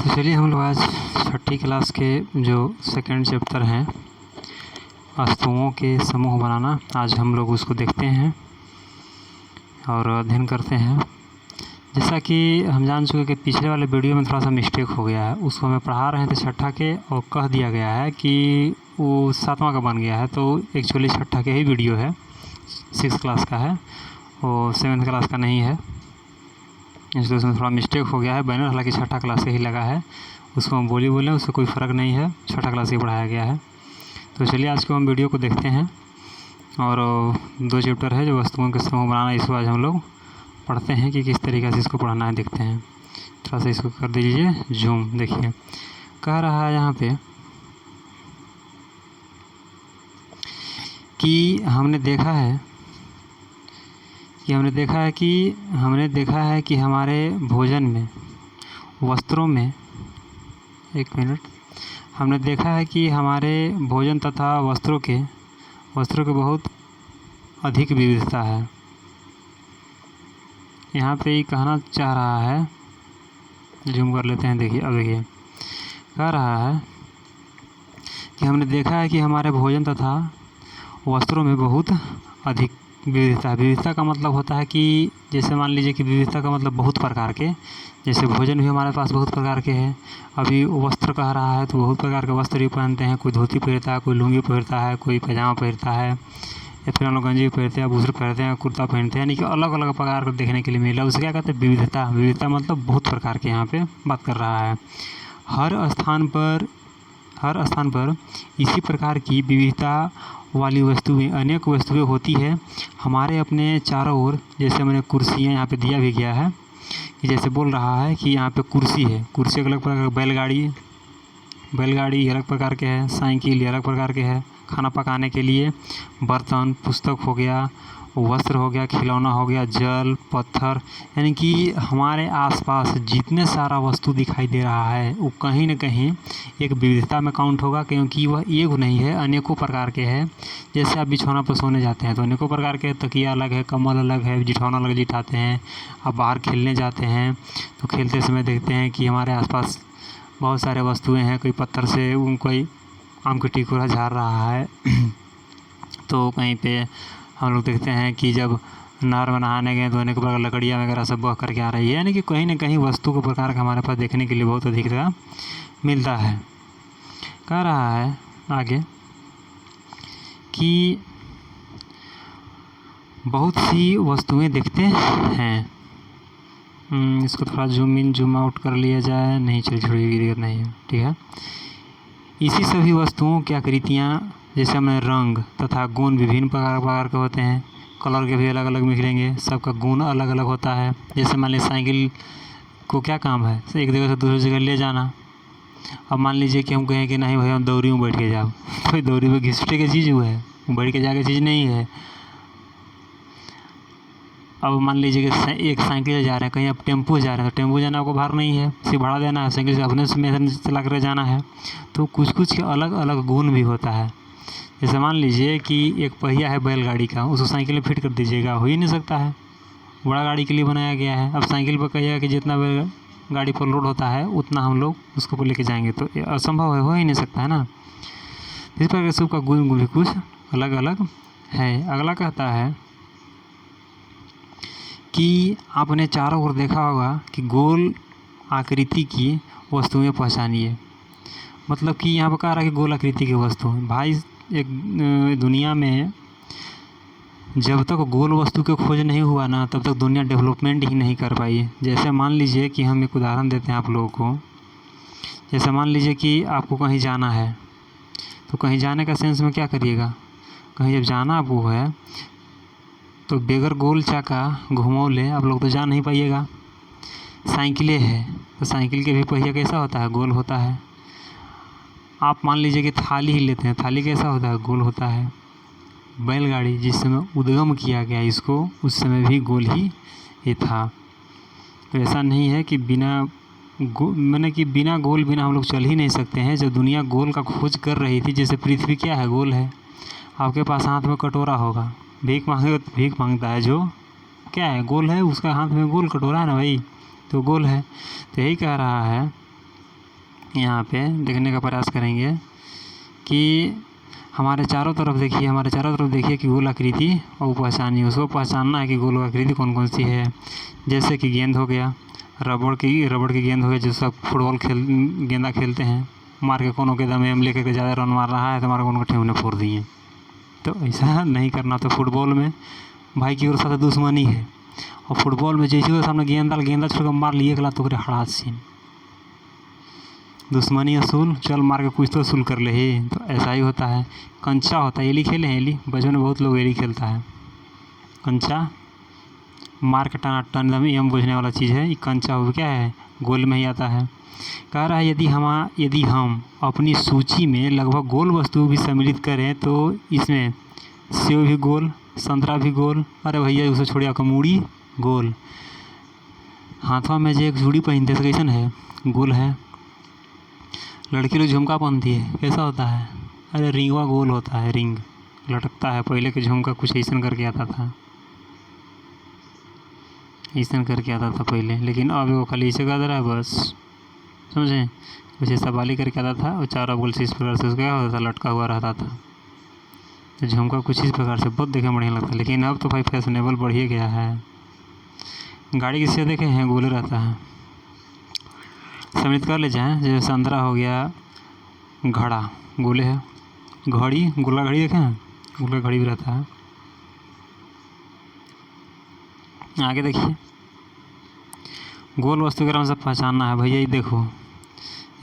तो चलिए हम लोग आज छठी क्लास के जो सेकंड चैप्टर हैं वस्तुओं के समूह बनाना, आज हम लोग उसको देखते हैं और अध्ययन करते हैं। जैसा कि हम जान चुके कि पिछले वाले वीडियो में थोड़ा सा मिस्टेक हो गया है, उसको हमें पढ़ा रहे थे छठा के और कह दिया गया है कि वो सातवां का बन गया है। तो एक्चुअली छठा के ही वीडियो है, 6th क्लास का है, वो 7th क्लास का नहीं है। इसलिए उसमें थोड़ा मिस्टेक हो गया है। बैनर हालांकि छठा क्लास से ही लगा है, उसको हम बोले उससे कोई फ़र्क नहीं है, छठा क्लास से ही पढ़ाया गया है। तो चलिए आज को हम वीडियो को देखते हैं और 2 चैप्टर है जो वस्तुओं के समूह बनाना, इसको आज हम लोग पढ़ते हैं कि किस तरीके से इसको पढ़ना है, देखते हैं। थोड़ा सा इसको कर दीजिए जूम। देखिए कह रहा है यहाँ पे कि हमने देखा है कि हमारे भोजन में, वस्त्रों में, एक मिनट, हमने देखा है कि हमारे भोजन तथा वस्त्रों के बहुत अधिक विविधता है। यहाँ पे ये कहना चाह रहा है, जूम कर लेते हैं। देखिए अब देखिए कह रहा है कि हमने देखा है कि हमारे भोजन तथा वस्त्रों में बहुत अधिक विविधता है। विविधता का मतलब होता है कि जैसे मान लीजिए कि विविधता का मतलब बहुत प्रकार के, जैसे भोजन भी हमारे पास बहुत प्रकार के हैं। अभी वस्त्र कह रहा है तो बहुत प्रकार के वस्त्र भी पहनते हैं। कोई धोती पहनता है, कोई लुंगी पहनता है, कोई पैजामा पहनता है, या फिर हम लोग गंजी पहनते हैं, बुशर पहनते हैं, कुर्ता पहनते हैं, यानी कि अलग अलग प्रकार को देखने के लिए मिला। उसे क्या कहते हैं? विविधता। विविधता मतलब बहुत प्रकार के, यहाँ पे बात कर रहा है। हर स्थान पर इसी प्रकार की विविधता वाली वस्तुएं, अनेक वस्तुएं होती है हमारे अपने चारों ओर। जैसे मैंने कुर्सियाँ यहाँ पे दिया भी गया है कि जैसे बोल रहा है कि यहाँ पे कुर्सी है, कुर्सी अलग प्रकार, बैलगाड़ी अलग प्रकार के है, साइकिल अलग प्रकार के है, खाना पकाने के लिए बर्तन, पुस्तक हो गया, वस्त्र हो गया, खिलौना हो गया, जल, पत्थर, यानी कि हमारे आसपास जितने सारा वस्तु दिखाई दे रहा है वो कहीं न कहीं एक विविधता में काउंट होगा, क्योंकि वह एक नहीं है, अनेकों प्रकार के हैं। जैसे आप बिछौना पर सोने जाते हैं तो अनेकों प्रकार के, तकिया अलग है, कंबल अलग है, जिठौना अलग जिठाते हैं। आप बाहर खेलने जाते हैं तो खेलते समय देखते हैं कि हमारे आसपास बहुत सारे वस्तुएँ हैं। कोई पत्थर से कोई आम की टिकोरा झाड़ रहा है तो कहीं पे हम लोग देखते हैं कि जब नहर में नहाने गए तो अनेक प्रकार लकड़ियाँ वगैरह सब बह करके आ रही है, यानी कि कहीं ना कहीं वस्तु के प्रकार का हमारे पास देखने के लिए बहुत अधिक मिलता है। कह रहा है आगे कि बहुत सी वस्तुएं देखते हैं। इसको थोड़ा जूम इन जूम आउट कर लिया जाए। नहीं, चलिए छोड़िए, दिक्कत नहीं है, ठीक है। इसी सभी वस्तुओं की आकृतियाँ, जैसे हमें रंग तथा गुण विभिन्न प्रकार के होते हैं। कलर के भी अलग अलग मिलेंगे, सबका गुण अलग अलग होता है। जैसे मान लीजिए साइकिल को क्या काम है? एक जगह से दूसरी जगह ले जाना। अब मान लीजिए कि हम कहें कि नहीं भाई हम दौरी में बैठ के जाओ, तो दौरी में घिसटे की चीज़ वो है, बैठ के जाके चीज़ नहीं है। अब मान लीजिए कि एक साइकिल से जा रहे हैं, कहीं आप टेम्पो जा रहे हैं तो टेम्पो जाना आपको भार नहीं है, सिर्फ भाड़ा देना है। साइकिल से अपने से चला कर जाना है। तो कुछ के अलग अलग गुण भी होता है। जैसे मान लीजिए कि एक पहिया है बैलगाड़ी का, उसको साइकिल में फिट कर दीजिएगा, हो ही नहीं सकता है, बड़ा गाड़ी के लिए बनाया गया है। अब साइकिल पर कहिएगा कि जितना गाड़ी पर लोड होता है उतना हम लोग उसको पर लेके जाएंगे, तो असंभव है, हो ही नहीं सकता है ना। इस प्रकार के सबका गुण भी कुछ अलग अलग है। अगला कहता है कि आपने चारों ओर देखा होगा कि गोल आकृति की वस्तुएं पहचानिए। मतलब कि यहाँ पर कह रहा है कि गोल आकृति की वस्तु भाई, एक दुनिया में जब तक गोल वस्तु की खोज नहीं हुआ ना, तब तक दुनिया डेवलपमेंट ही नहीं कर पाई। जैसे मान लीजिए कि हम एक उदाहरण देते हैं आप लोगों को। जैसे मान लीजिए कि आपको कहीं जाना है, तो कहीं जाने का सेंस में क्या करिएगा? कहीं जब जाना आपको है तो बगैर गोल चाका घुमौले आप लोग तो जा नहीं पाइएगा। साइकिलें है तो साइकिल के भी पहिया कैसा होता है? गोल होता है। आप मान लीजिए कि थाली ही लेते हैं, थाली कैसा होता है? गोल होता है। बैलगाड़ी जिस समय उद्गम किया गया इसको, उस समय भी गोल ही ये था। तो ऐसा नहीं है कि बिना गोल बिना हम लोग चल ही नहीं सकते हैं। जब दुनिया गोल का खोज कर रही थी, जैसे पृथ्वी क्या है? गोल है। आपके पास हाथ में कटोरा होगा, भीख मांगता है जो क्या है? गोल है। उसका हाथ में गोल कटोरा है ना भाई, तो गोल है। तो यही कह रहा है यहाँ पे देखने का प्रयास करेंगे कि हमारे चारों तरफ देखिए कि गोल आकृति और पहचानिए, उसको पहचानना है कि गोल आकृति कौन कौन सी है। जैसे कि गेंद हो गया, रबड़ की गेंद हो गया, जो सब फुटबॉल गेंदा खेलते हैं, मार के कोनो के दम में लेकर के ज़्यादा रन मार रहा है तो हमारे कोनो ठेहुने फोड़ दिए। तो ऐसा नहीं करना। तो फुटबॉल में भाई की ओर साथ दुश्मनी है, और फुटबॉल में जैसे वो सामने गेंदा छोड़ कर मार लिए गला तो हड़ा सीन दुश्मनी असूल, चल मार के कुछ तो असूल कर ले ही। तो ऐसा ही होता है। कंचा होता है, एली खेले हैं, एली बचपन में बहुत लोग एली खेलता है। कंचा मार के टना टन एकदम यम बुझने वाला चीज़ है। ये कंचा हो क्या है, गोल में ही आता है। कह रहा है यदि हम अपनी सूची में लगभग गोल वस्तु भी सम्मिलित करें तो इसमें सेव भी गोल, संतरा भी गोल, अरे भैया उसे छोड़िए कमूड़ी गोल, हाथों में जो एक चूड़ी पहनते तो कैसन है, गोल है। लड़की लोग झुमका पहनती है, कैसा होता है, अरे रिंगवा गोल होता है, रिंग लटकता है। पहले के झुमका कुछ ऐसा करके आता था, ऐसा करके आता था पहले, लेकिन अब वो खाली ऐसे कर रहा है बस, समझे, कुछ ऐसा बाली करके आता था और चारों गोल से इस प्रकार से उसका होता था, लटका हुआ रहता था। तो झुमका कुछ इस प्रकार से बहुत देखे बढ़िया लगता है। लेकिन अब तो भाई फैशनेबल बढ़ ही गया है। गाड़ी किससे देखे हैं, गोले रहता है। सम्मिलित कर ले जाएँ, जैसे संतरा हो गया, घड़ा गोले है, घड़ी गोला घड़ी देखे हैं, गोला घड़ी भी रहता है। आगे देखिए, गोल वस्तु के नाम से पहचानना है भैया। ये देखो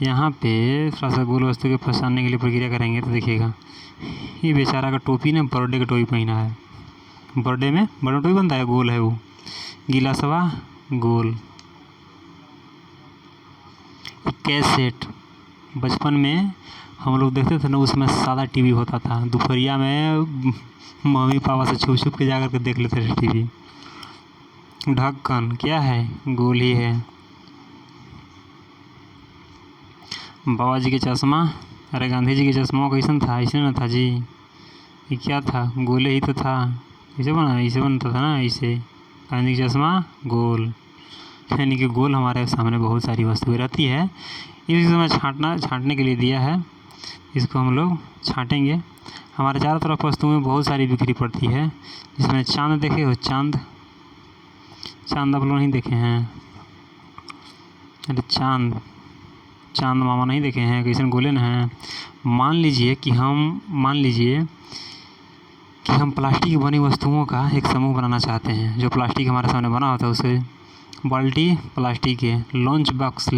यहाँ पे थोड़ा सा गोल वस्तु के पहचानने के लिए प्रक्रिया करेंगे तो देखिएगा, ये बेचारा का टोपी ने बर्थडे का टोपी पहना है। बर्थडे में बड़ा टोपी बनता है, गोल है वो। गिलासवा गोल। कैसेट बचपन में हम लोग देखते थे ना, उसमें सादा टीवी होता था, दोपहरिया में मम्मी पापा से छुप छुप के जा कर के देख लेते थे टीवी। ढक्कन क्या है, गोल ही है। बाबा जी के चश्मा, अरे गांधी जी के चश्मा कैसन था, ऐसे ना था जी, ये क्या था, गोले ही तो था। ऐसे बनता था ना, ऐसे गांधी का चश्मा गोल। यानी कि गोल हमारे सामने बहुत सारी वस्तुएं रहती है। इस समय छांटने के लिए दिया है, इसको हम लोग छांटेंगे। हमारे चारों तरफ वस्तुएं बहुत सारी बिखरी पड़ती है, जिसमें चांद देखे हो, चांद आप लोग नहीं देखे हैं, अरे चांद मामा नहीं देखे हैं, कैसे गोले न हैं। मान लीजिए कि हम प्लास्टिक की बनी वस्तुओं का एक समूह बनाना चाहते हैं। जो प्लास्टिक हमारे सामने बना होता है उसे बाल्टी प्लास्टिक है, लंच बॉक्स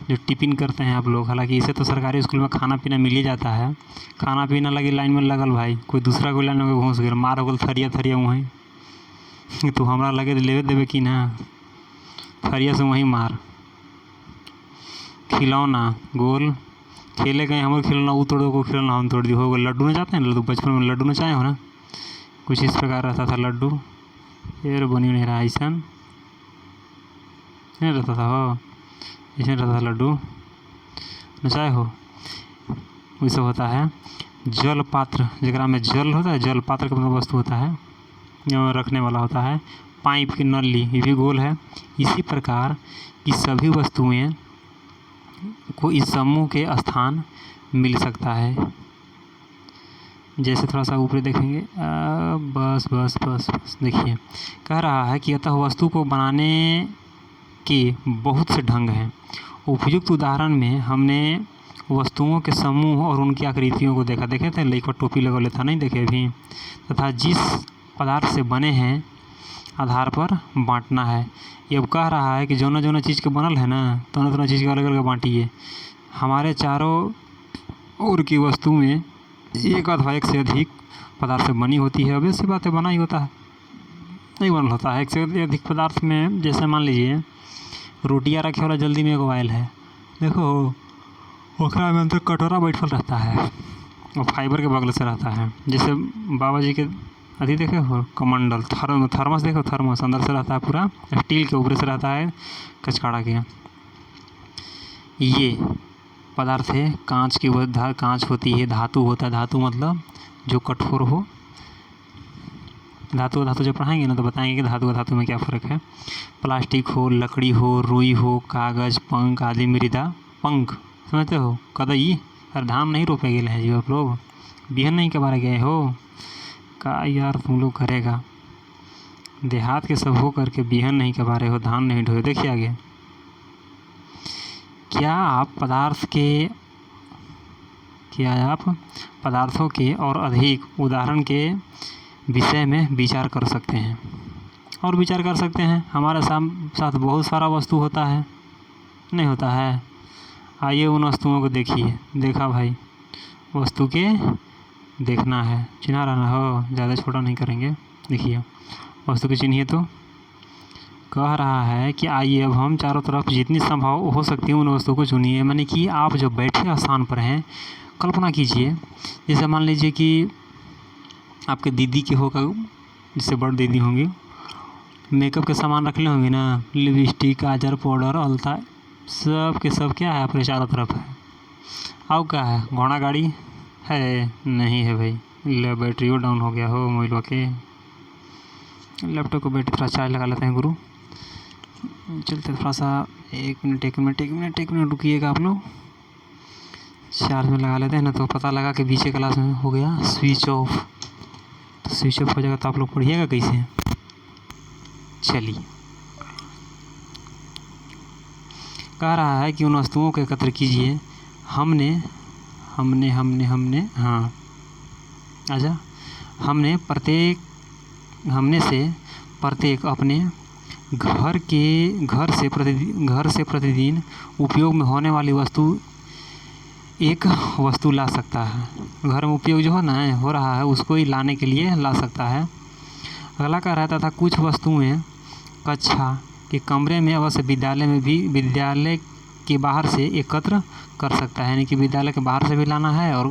जो टिफिन करते हैं आप लोग, हालांकि इसे तो सरकारी स्कूल में खाना पीना मिल ही जाता है। खाना पीना लगी लाइन में लगल भाई, कोई दूसरा कोई लाइन में घुस गया, मार हो गल थरिया वहीं तो हमरा लगे लेवे देवे कि ना, थरिया से वहीं मार। खिलौना गोल, खेले गए हम खिलौना, वो तोड़ो को खिलौना हम तोड़ दी, हो गए। लड्डू न जाते हैं, लड्डू बचपन में लड्डू न चाहे हो ना, कुछ इस प्रकार रहता था लड्डू। फिर बनी नहीं रहा, ऐसा नहीं रहता था, हो ऐसे रहता था लड्डू नचाए हो। वैसे होता है जल पात्र, जगह में जल होता है, जल पात्र का मतलब वस्तु होता है जो रखने वाला होता है। पाइप की नली, ये भी गोल है। इसी प्रकार की सभी वस्तुएं को इस समूह के स्थान मिल सकता है। जैसे थोड़ा सा ऊपर देखेंगे, बस देखिए, कह रहा है कि अतः वस्तु को बनाने के बहुत से ढंग हैं। उपयुक्त उदाहरण में हमने वस्तुओं के समूह और उनकी आकृतियों को देखे थे, लड़का टोपी लगा लेता नहीं देखे अभी, तथा जिस पदार्थ से बने हैं आधार पर बांटना है। ये अब कह रहा है कि जो चीज़ के बनल है ना, तो चीज़ के अलग अलग बांटिए। हमारे चारों ओर की वस्तु में एक अथवा एक से अधिक पदार्थ से बनी होती है। अब ऐसी बातें बना ही होता है, नहीं बनल होता है। एक से अधिक पदार्थ में जैसे मान लीजिए रोटियाँ रखे वाला जल्दी में एक ऑयल है, देखो ओकरा में अंदर कटोरा बैठल रहता है और फाइबर के बगल से रहता है। जैसे बाबा जी के अभी देखे हो कमंडल, थर्मस देखो, थर्मस अंदर से रहता है पूरा स्टील के, ऊपर से रहता है कचकाड़ा के। ये पदार्थ है कांच की, कांच होती है, धातु होता है, धातु मतलब जो कठोर हो। धातु जब पढ़ाएंगे ना तो बताएंगे कि धातु में क्या फ़र्क है। प्लास्टिक हो, लकड़ी हो, रुई हो, कागज़, पंख आदि मृदा, पंख समझते हो? कदई अरे धान नहीं रोपे गेले हैं जी आप लोग, बिहन नहीं के बारे गए हो का यार तुम लोग करेगा। देहात के सब हो करके बिहन नहीं के बारे हो, धान नहीं ढोए। देखिए आगे, क्या आप पदार्थों के और अधिक उदाहरण के विषय में विचार कर सकते हैं। और विचार कर सकते हैं, हमारे साथ बहुत सारा वस्तु होता है, नहीं होता है? आइए उन वस्तुओं को देखिए। देखा भाई, वस्तु के देखना है, चिन्हा रहना हो, ज़्यादा छोटा नहीं करेंगे। देखिए वस्तु के चिन्हिए तो कह रहा है कि आइए अब हम चारों तरफ जितनी संभव हो सकती है उन वस्तुओं को चुनिए। माने कि आप जो बैठे स्थान पर हैं, कल्पना कीजिए जैसे मान लीजिए कि आपके दीदी के होगा, जिससे बड़ दीदी होंगी, मेकअप के सामान रख ले होंगे ना, लिपस्टिक, काजल, पाउडर, अलता, सब के सब क्या है आपके चारों तरफ है। अब क्या है, घोड़ा गाड़ी है? नहीं है भाई, ले बैटरी डाउन हो गया हो मोबाइल के। लैपटॉप को बैटरी थोड़ा चार्ज लगा लेते हैं गुरु, चलते थोड़ा सा। एक मिनट रुकिएगा आप लोग, चार्ज में लगा लेते हैं ना। तो पता लगा कि बीच क्लास में हो गया स्विच ऑफ, तो स्विच ऑफ हो जाएगा तो आप लोग पढ़िएगा कैसे। चलिए, कह रहा है कि उन वस्तुओं को एकत्र कीजिए। हमने हाँ आजा, हमने से प्रत्येक अपने घर से प्रतिदिन उपयोग में होने वाली एक वस्तु ला सकता है। घर में उपयोग जो हो रहा है उसको ही लाने के लिए ला सकता है। अगला कह रहा था कुछ वस्तुएं कक्षा के कमरे में अवश्य विद्यालय के बाहर से एकत्र कर सकता है, यानी कि विद्यालय के बाहर से भी लाना है और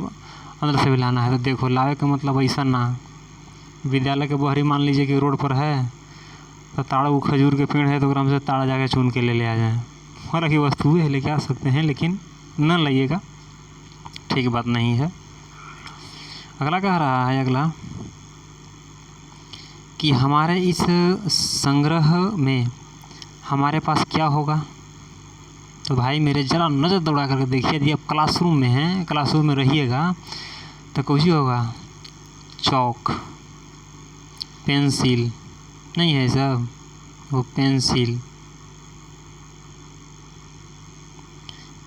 अंदर से भी लाना है। तो देखो, लावे का मतलब ऐसा ना, विद्यालय के बाहर ही मान लीजिए कि रोड पर है तो ताड़ खजूर के पेड़ है तो ग्राम से ताड़ जाके चुन के ले आ जाए। हालांकि वस्तुएं लेके आ सकते हैं लेकिन न लाइएगा, ठीक बात नहीं है। अगला कह रहा है कि हमारे इस संग्रह में हमारे पास क्या होगा। तो भाई मेरे ज़रा नज़र दौड़ा करके देखिए, यदि आप क्लासरूम में हैं, क्लासरूम में रहिएगा तो कुछ ही होगा, चौक, पेंसिल नहीं है सब, वो पेंसिल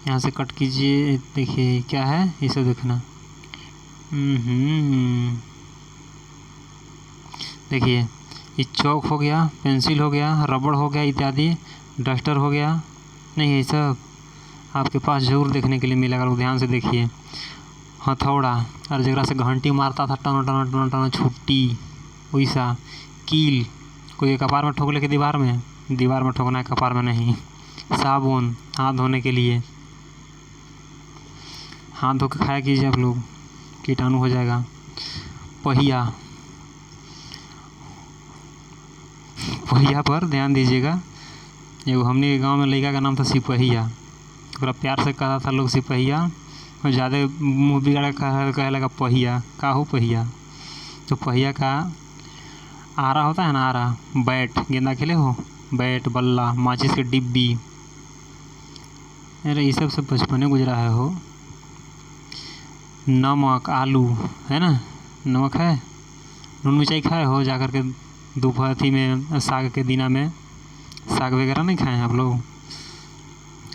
यहाँ से कट कीजिए। देखिए क्या है ये सब देखना। देखिए ये चौक हो गया, पेंसिल हो गया, रबड़ हो गया इत्यादि, डस्टर हो गया, नहीं ये सब आपके पास ज़रूर देखने के लिए मिलेगा। लोग ध्यान से देखिए, हथौड़ा और जगह से घंटी मारता था टना टना छुट्टी, वैसा कील, कोई कपार में ठोक ले के दीवार में ठोकना है, कपार में नहीं। साबुन हाथ धोने के लिए, हाथ धो के खाया कीजिए आप लोग, कीटाणु हो जाएगा। पहिया पर ध्यान दीजिएगा, एगो हमने के गांव में लड़का का नाम था सिपहिया, तो प्यार से कहा था लोग सिपहिया, और ज़्यादा मुँह बिगाड़ कहे लगा पहिया। का हो पहिया? तो पहिया का आरा होता है ना, आरा, बैट, गेंदा खेले हो, बैट, बल्ला, माचिस की डिब्बी, अरे ये सब बचपने गुजरा है हो। नमक, आलू है ना, नमक है, नून मिर्चाई खाए हो जा कर के दोपहर में, साग के दिना में साग वगैरह नहीं खाए हैं आप लोग?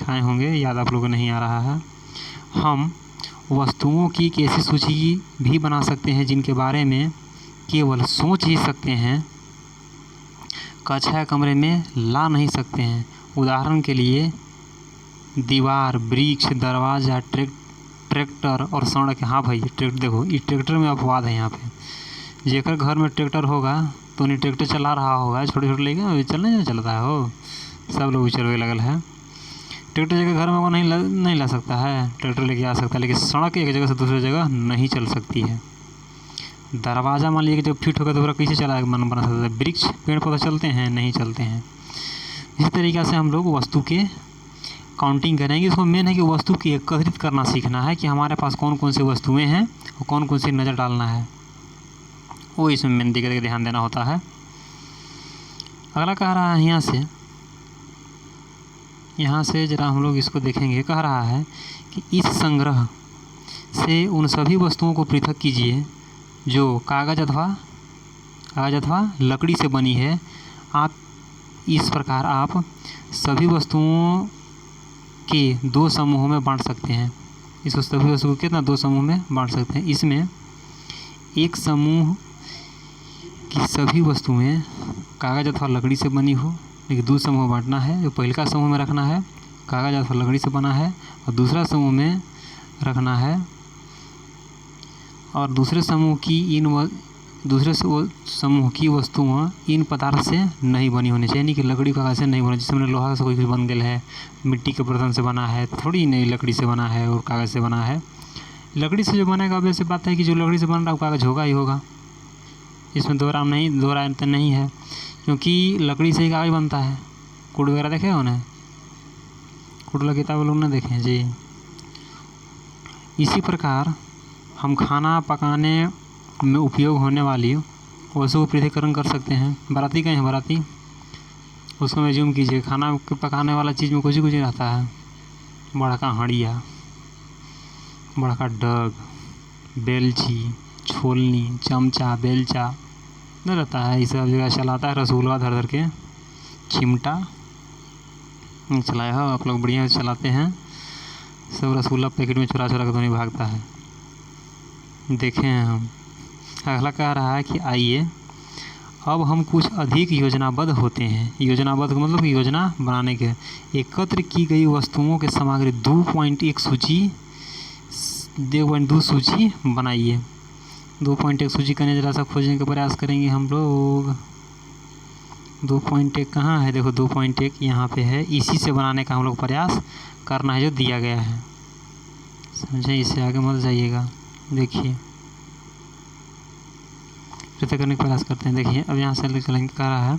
खाए होंगे, याद आप लोगों को नहीं आ रहा है। हम वस्तुओं की एक ऐसी सूची भी बना सकते हैं जिनके बारे में केवल सोच ही सकते हैं, कक्षा कमरे में ला नहीं सकते हैं। उदाहरण के लिए दीवार, वृक्ष, दरवाज़ा, ट्रैक्टर और सड़क। हाँ भाई ट्रैक्टर, देखो इस ट्रैक्टर में अपवाद है यहाँ पे। जेकर घर में ट्रैक्टर होगा तो नहीं ट्रैक्टर चला रहा होगा, छोटे छोटे लेके चलने चलता है हो, सब लोग चलवे लगल है। ट्रैक्टर जगह घर में वो नहीं ला सकता है, ट्रैक्टर लेके आ सकता है, लेकिन सड़क एक जगह से दूसरी जगह नहीं चल सकती है। दरवाज़ा मान लीजिए कि जब फिट होगा तो पूरा कैसे चला मन बना सकता है। वृक्ष, पेड़ पौधे चलते हैं? नहीं चलते हैं। इस तरीक़े से हम लोग वस्तु के काउंटिंग करेंगे। इसको मेन है कि वस्तु की एकत्रित करना सीखना है कि हमारे पास कौन कौन सी वस्तुएं हैं और कौन कौन सी नज़र डालना है, वो इसमें मेन दिक्कत ध्यान देना होता है। अगला कह रहा है यहाँ से यहाँ से ज़रा हम लोग इसको देखेंगे। कह रहा है कि इस संग्रह से उन सभी वस्तुओं को पृथक कीजिए जो कागज़ अथवा लकड़ी से बनी है। आप इस प्रकार आप सभी वस्तुओं के 2 समूहों में बांट सकते हैं। इसको सभी वस्तुओं को कितना 2 समूह में बांट सकते हैं। इसमें एक समूह की सभी वस्तुएं कागज़ अथवा लकड़ी से बनी हो, लेकिन 2 समूह बांटना है। जो पहले का समूह में रखना है कागज़ अथवा लकड़ी से बना है, और दूसरा समूह में रखना है और दूसरे समूह की वस्तुएं इन पदार्थ से नहीं बनी होनी चाहिए, यानी कि लकड़ी कागज़ से नहीं बना। जिसमें लोहा से कोई भी बन गया है, मिट्टी के बर्तन से बना है, थोड़ी नहीं लकड़ी से बना है और कागज़ से बना है। लकड़ी से जो बनेगा वैसे बात है कि जो लकड़ी से बन रहा है कागज़ होगा ही होगा, इसमें दो राय नहीं है, क्योंकि लकड़ी से ही कागज़ बनता है। कुड वगैरह देखे हो ना, कुड वाला किताब लोग ना देखें जी। इसी प्रकार हम खाना पकाने में उपयोग होने वाली वस्तुओं को पृथक्करण कर सकते हैं। बाराती कहीं है, बाराती उसको में जूम कीजिए। खाना पकाने वाला चीज़ में कुछ ही रहता है। बड़का हंडिया, बड़का डग, बेलची, छोलनी, चमचा, बेलचा नहीं रहता है। इस सब जगह चलाता है रसगुल्ला धर धर के। चिमटा चलाया हो आप लोग, बढ़िया चलाते हैं। सब रसगुल्ला पैकेट में चुरा चुरा कर तो नहीं भागता है, देखे हैं हम। अगला कह रहा है कि आइए अब हम कुछ अधिक योजनाबद्ध होते हैं। योजनाबद्ध का मतलब योजना बनाने के। एकत्र की गई वस्तुओं के सामग्री 2.1 सूची बनाइए। 2.1 सूची करने जरा सा खोजने का प्रयास करेंगे हम लोग। 2.1 कहाँ है? देखो 2.1 यहाँ पे है। इसी से बनाने का हम लोग प्रयास करना है जो दिया गया है, समझे। इससे आगे मत जाइएगा। देखिए पृथक करने का प्रयास करते हैं। देखिए अब यहाँ से चलेंगे। कह रहा है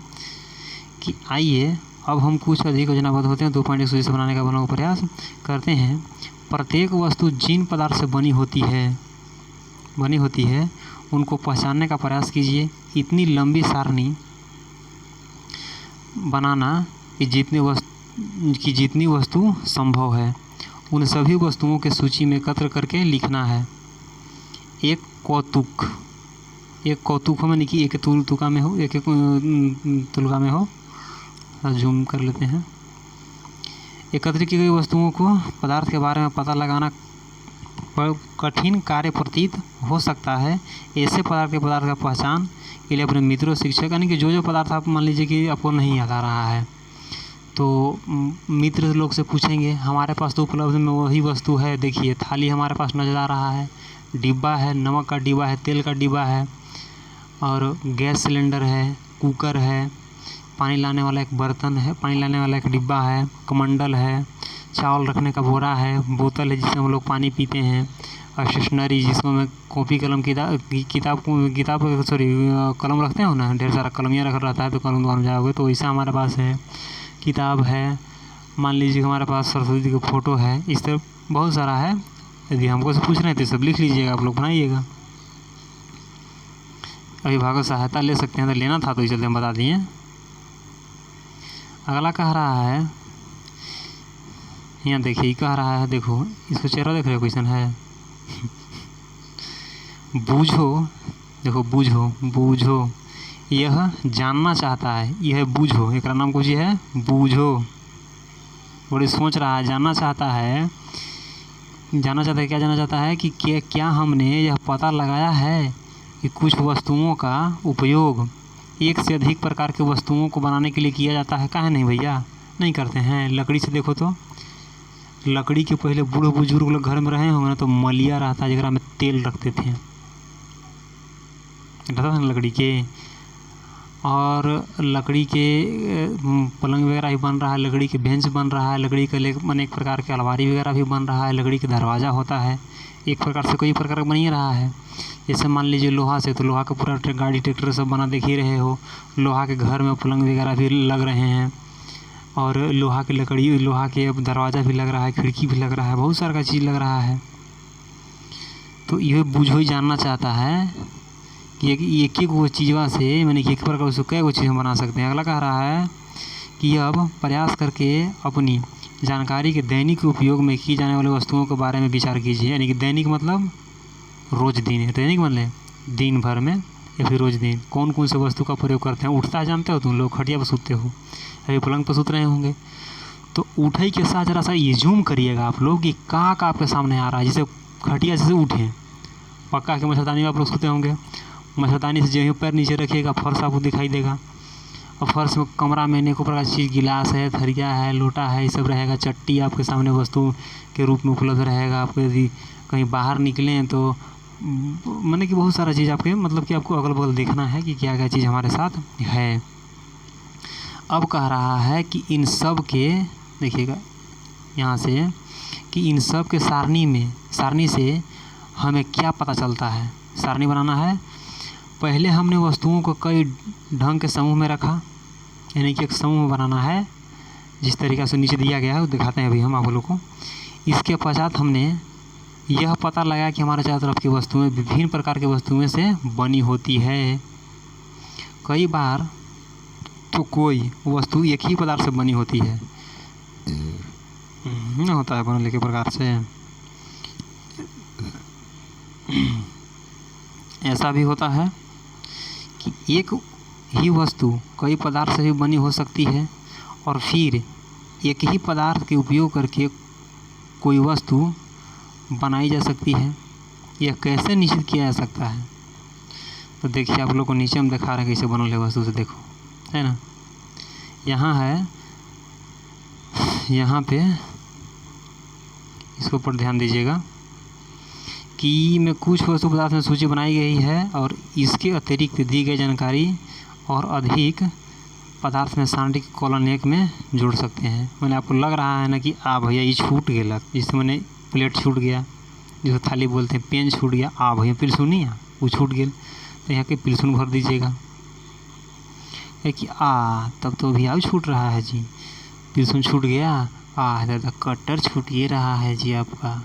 कि आइए अब हम कुछ अधिक योजनाबद्ध होते हैं। 2.1 सूची से बनाने का हम लोग प्रयास करते हैं। प्रत्येक वस्तु जिन पदार्थ से बनी होती है उनको पहचानने का प्रयास कीजिए। इतनी लंबी सारणी बनाना कि जितनी वस्तु संभव है उन सभी वस्तुओं के सूची में एकत्र करके लिखना है। एक कौतुक हो, यानी कि एक तुलका में हो, एक तुलका में हो। जूम कर लेते हैं। एकत्र की गई वस्तुओं को पदार्थ के बारे में पता लगाना कठिन कार्य प्रतीत हो सकता है। ऐसे पदार्थ का पहचान के लिए अपने मित्रों, शिक्षक, यानी कि जो पदार्थ आप मान लीजिए कि आपको नहीं याद आ रहा है तो मित्र लोग से पूछेंगे। हमारे पास तो उपलब्ध में वही वस्तु है। देखिए थाली हमारे पास नज़र आ रहा है, डिब्बा है, नमक का डिब्बा है, तेल का डिब्बा है, और गैस सिलेंडर है, कुकर है, पानी लाने वाला एक बर्तन है, पानी लाने वाला एक डिब्बा है, कमंडल है, चावल रखने का बोरा है, बोतल है जिससे हम लोग पानी पीते हैं, और स्टेशनरी जिसको मैं कॉपी कलम कलम रखते हो ना, ढेर सारा कलमियाँ रख रहता है तो कलम दुकान में जाओगे तो वैसा हमारे पास है। किताब है, मान लीजिए हमारे पास सरस्वती जी का फ़ोटो है। इस तरह बहुत सारा है। यदि हमको से पूछ रहे हैं तो सब लिख लीजिएगा, आप लोग बनाइएगा। अभिभावक सहायता ले सकते हैं, तो लेना था तो इस चलते हम बता दिए। अगला कह रहा है, यहाँ देखिए कह रहा है, देखो इसको चेहरा देख रहे हो क्वेश्चन है। बूझो, देखो बूझो यह जानना चाहता है। यह बूझो, एक नाम कुछ है बूझो। बड़ी सोच रहा है, जानना चाहता है। क्या जानना चाहता है कि क्या हमने यह पता लगाया है कि कुछ वस्तुओं का उपयोग एक से अधिक प्रकार के वस्तुओं को बनाने के लिए किया जाता है। काहे नहीं भैया, नहीं करते हैं। लकड़ी से देखो तो लकड़ी के पहले बूढ़े बुजुर्ग लोग घर में रहे होंगे ना, तो मलिया रहता है जगह में तेल रखते थे, रहता था ना लकड़ी के। और लकड़ी के पलंग वगैरह भी बन रहा है, लकड़ी के बेंच बन रहा है, लकड़ी के अनेक प्रकार के अलमारी वगैरह भी बन रहा है, लकड़ी के दरवाज़ा होता है। एक प्रकार से कई प्रकार का बन ही रहा है। जैसे मान लीजिए लोहा से, तो लोहा का पूरा गाड़ी ट्रैक्टर सब बना देख ही रहे हो। लोहा के घर में पलंग वगैरह भी लग रहे हैं, और लोहा के दरवाज़ा भी लग रहा है, खिड़की भी लग रहा है, बहुत सारा का चीज़ लग रहा है। तो यह बूझो ही जानना चाहता है कि एक वो चीज़वा से, मैंने एक प्रकार से कई वो चीज़ हम बना सकते हैं। अगला कह रहा है कि अब प्रयास करके अपनी जानकारी के दैनिक उपयोग में की जाने वाली वस्तुओं के बारे में विचार कीजिए। यानी कि दैनिक मतलब रोज दिन, दैनिक मतलब दिन भर में या फिर रोज दिन कौन कौन से वस्तु का प्रयोग करते हैं। उठता है जानते हो तुम लोग, खटिया पर सूते हो, अभी पलंग पर सूत रहे होंगे, तो उठे के साथ जरा सा ये जूम करिएगा आप लोग कि का आपके सामने आ रहा है। जैसे खटिया से उठें, पक्का के मच्छरदानी में आप लोग सोते होंगे, मच्छरदानी से जो पैर नीचे रखिएगा फर्श आपको दिखाई देगा, और फर्श में कमरा में अनेकों प्रकार की चीज़, गिलास है, थरिया है, लोटा है, ये सब रहेगा। चट्टी आपके सामने वस्तु के रूप में उपलब्ध रहेगा। आपको यदि कहीं बाहर निकलें तो माने कि बहुत सारा चीज़ आपके मतलब कि आपको अगल बगल देखना है कि क्या क्या चीज़ हमारे साथ है। अब कह रहा है कि इन सब के, देखिएगा यहाँ से, कि इन सब के सारणी से हमें क्या पता चलता है। सारणी बनाना है। पहले हमने वस्तुओं को कई ढंग के समूह में रखा, यानी कि एक समूह बनाना है जिस तरीक़ा से नीचे दिया गया है वो दिखाते हैं अभी हम आप लोगों को। इसके पश्चात हमने यह पता लगा कि हमारे चारों तरफ की वस्तुएं विभिन्न प्रकार की वस्तुओं से बनी होती है। कई बार तो कोई वस्तु एक ही पदार्थ से बनी होती है, होता है बनने के प्रकार से। ऐसा भी होता है कि एक ही वस्तु कई पदार्थ से भी बनी हो सकती है, और फिर एक ही पदार्थ के उपयोग करके कोई वस्तु बनाई जा सकती है। यह कैसे निश्चित किया जा सकता है? तो देखिए आप लोग को नीचे हम दिखा रहे हैं कैसे बनल है वस्तु से, देखो है ना, यहाँ है, यहाँ पे इसके ऊपर ध्यान दीजिएगा कि में कुछ वस्तु पदार्थ में सूची बनाई गई है और इसके अतिरिक्त दी गई जानकारी और अधिक पदार्थ में सारणी के कॉलम 1 में जोड़ सकते हैं। मैंने आपको लग रहा है ना कि भैया ये छूट गया, जिससे मैंने प्लेट छूट गया, जिसको थाली बोलते हैं, पेन छूट गया, भैया पिलसुनी वो छूट गया, तो यहाँ के पिलसुन भर दीजिएगा कि तब तो अभी छूट रहा है जी, पिलसुन छूट गया, दादा कटर छूटिए रहा है जी आपका,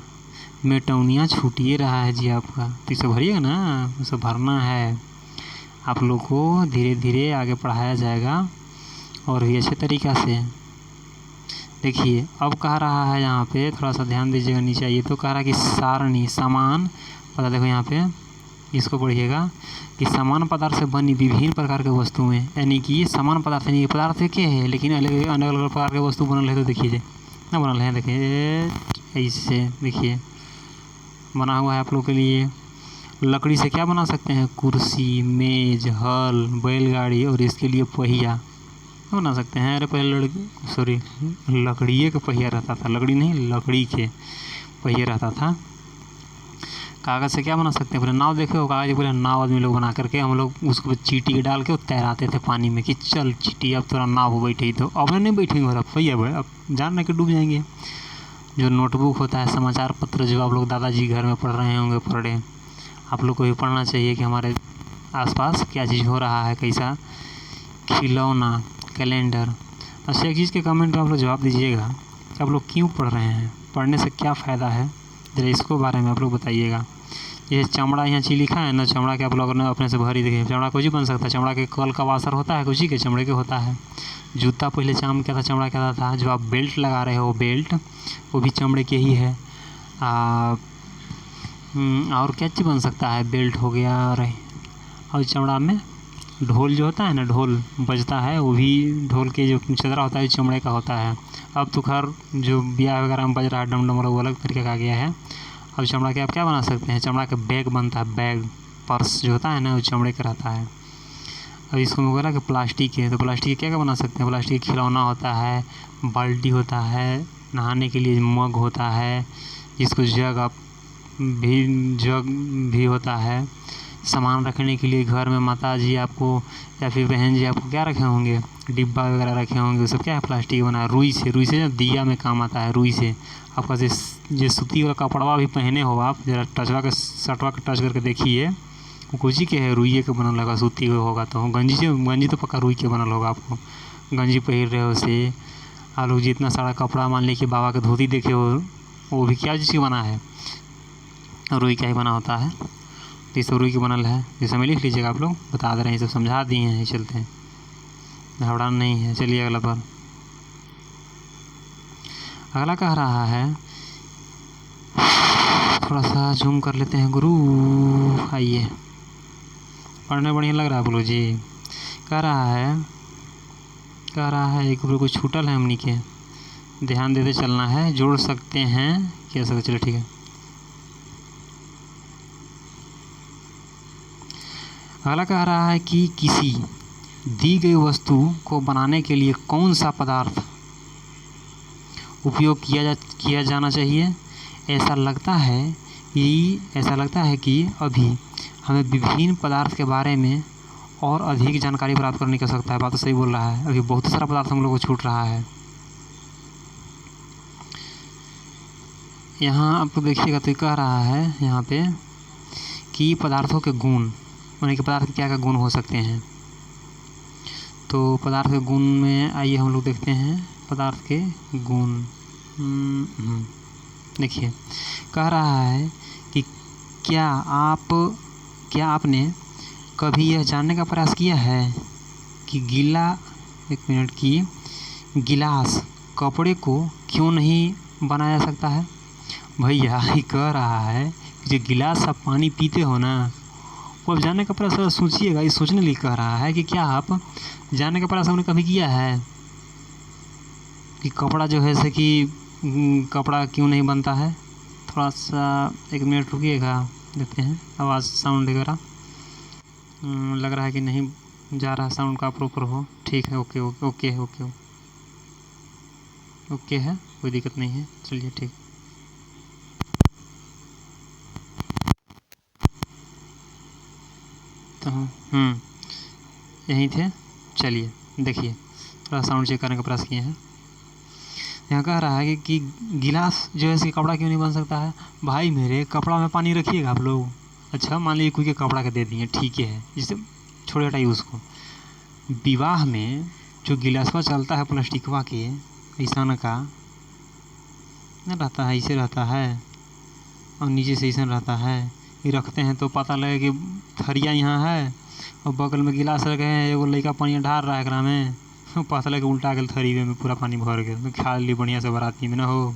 मेटौनिया छूटिए रहा है जी आपका, तो इसे भरिएगा ना, उसे भरना है। आप लोग को धीरे धीरे आगे पढ़ाया जाएगा और भी अच्छे तरीक़ा से। देखिए अब कह रहा है यहाँ पे, थोड़ा सा ध्यान दीजिएगा नीचे आइए, तो कह रहा है कि सारणी समान पता, देखो यहाँ पे इसको पढ़िएगा कि समान पदार्थ से बनी विभिन्न प्रकार के वस्तुएं, यानी कि समान पदार्थ नहीं, पदार्थ के है लेकिन अलग अलग प्रकार के वस्तु बनल है। तो देखिए ना बनल है, देखिए ऐसे देखिए बना हुआ है आप लोग के लिए। लकड़ी से क्या बना सकते हैं? कुर्सी, मेज, हल, बैलगाड़ी और इसके लिए पहिया बना सकते हैं। अरे पहले लकड़िए का पहिया रहता था, लकड़ी नहीं लकड़ी के पहिया रहता था। कागज़ से क्या बना सकते हैं? पहले नाव देखे हो, कागज़ पहले नाव आदमी लोग बना करके हम लोग उसको चीटी के डाल के तैराते थे पानी में कि चल चीटी अब थोड़ा नाव हो बैठे, तो अब नहीं बैठेंगे और अब पहिया अब जान रहे कि डूब जाएंगे। जो नोटबुक होता है, समाचार पत्र जो आप लोग दादाजी घर में पढ़ रहे होंगे, पढ़े, आप लोग को भी पढ़ना चाहिए कि हमारे आसपास क्या चीज़ हो रहा है, कैसा खिलौना, कैलेंडर। अच्छा एक चीज़ के कमेंट में आप लोग जवाब दीजिएगा कि आप लोग क्यों पढ़ रहे हैं, पढ़ने से क्या फ़ायदा है, जरा इसको बारे में आप लोग बताइएगा। ये चमड़ा यहाँ चीज़ लिखा है ना, चमड़ा के आप लोग ने अपने से भरी देखिए, चमड़ा कुछ भी बन सकता है। चमड़ा के कल का वासर होता है, कुछ ही के चमड़े के होता है। जूता पहले चाम क्या था, चमड़ा क्या था। जो आप बेल्ट लगा रहे हो, बेल्ट वो भी चमड़े के ही है। और क्या चीज़ बन सकता है, बेल्ट हो गया। और चमड़ा में ढोल जो होता है ना, ढोल बजता है, वो भी ढोल के जो चदरा होता है चमड़े का होता है। अब तो खैर जो ब्याह वगैरह में बज रहा है डम डम, वो अलग तरीके का आ गया है। अब चमड़ा के आप क्या बना सकते हैं, चमड़ा का बैग बनता है, बैग पर्स जो होता है ना वो चमड़े का रहता है। अब इसको मैं बोला कि प्लास्टिक है, तो प्लास्टिक क्या क्या बना सकते हैं। प्लास्टिक खिलौना होता है, बाल्टी होता है, नहाने के लिए मग होता है, जिसको जग भी होता है। सामान रखने के लिए घर में माता जी आपको या फिर बहन जी आपको क्या रखे होंगे, डिब्बा वगैरह रखे होंगे, वो सब क्या है, प्लास्टिक बना है। रुई से दिया में काम आता है। रुई से आपका जो सूती वाला कपड़वा भी पहने हो आप, जरा सटवा के टच करके देखिए, वो कुछ के है, रुइये के बनल होगा, सूती होगा। तो गंजी तो पक्का रुई के बनल होगा। आपको गंजी पहन रहे हो से आप लोग जितना सारा कपड़ा, मान लीजिए बाबा का धोती देखे हो, वो भी क्या चीज़ बना है, रुई का ही बना होता है। तो इस रुई के बनल है, जैसे में लिख लीजिएगा, आप लोग बता दे रहे हैं, सब समझा दिए हैं, चलते हैं, घबराना नहीं है। चलिए अगला पर, अगला कह रहा है, थोड़ा सा जूम कर लेते हैं गुरु, आइए पढ़ने बढ़िया लग रहा है बोलो जी। कह रहा है एक रुपये कुछ छूटल है हमनी के, ध्यान देते चलना है, जोड़ सकते हैं क्या सकते, चलो ठीक है। अगला कह रहा है कि किसी दी गई वस्तु को बनाने के लिए कौन सा पदार्थ उपयोग किया जाना चाहिए। ऐसा लगता है कि अभी हमें विभिन्न पदार्थ के बारे में और अधिक जानकारी प्राप्त करने की आवश्यकता है। बात तो सही बोल रहा है, अभी बहुत सारा पदार्थ हम लोग को छूट रहा है। यहाँ आपको देखिएगा तो कह रहा है यहाँ पे कि पदार्थों के गुण, यानी कि पदार्थ के क्या क्या गुण हो सकते हैं। तो पदार्थ के गुण में आइए हम लोग देखते हैं पदार्थ के गुण। देखिए कह रहा है कि क्या आपने कभी यह जानने का प्रयास किया है कि गिलास कपड़े को क्यों नहीं बनाया जा सकता है। भैया ये कह रहा है कि जो गिलास आप पानी पीते हो ना, वो अब जानने का प्रयास सोचिएगा, ये सोचने लिए कह रहा है कि क्या आप जानने का प्रयास हमने कभी किया है कि कपड़ा जो है जैसे कि कपड़ा क्यों नहीं बनता है। थोड़ा सा 1 मिनट रुकिएगा, देखते हैं आवाज़ साउंड वगैरह। लग रहा है कि नहीं जा रहा साउंड का प्रॉपर हो, ठीक है, okay okay okay okay okay है, कोई दिक्कत नहीं है, चलिए ठीक। तो यहीं थे, चलिए देखिए थोड़ा साउंड चेक करने का प्रयास किए हैं। यहाँ कह रहा है कि गिलास जो है इसके कपड़ा क्यों नहीं बन सकता है। भाई मेरे कपड़ा में पानी रखिएगा आप लोग। अच्छा मान लीजिए कोई के कपड़ा के दे दिए, ठीक है, जिससे छोटे हटाइए उसको। विवाह में जो गिलासवा चलता है प्लास्टिकवा के ऐसा का न रहता है, ऐसे रहता है और नीचे से ऐसा रहता है, ये रखते हैं तो पता लगे कि थरिया यहाँ है और बगल में गिलास रखे हैं, एगो लड़का पानी ढार रहा है एकरा में, पता लगे उल्टा गया थरी में पूरा पानी भर गया, तो ख्याल ली बढ़िया से बराती में ना हो,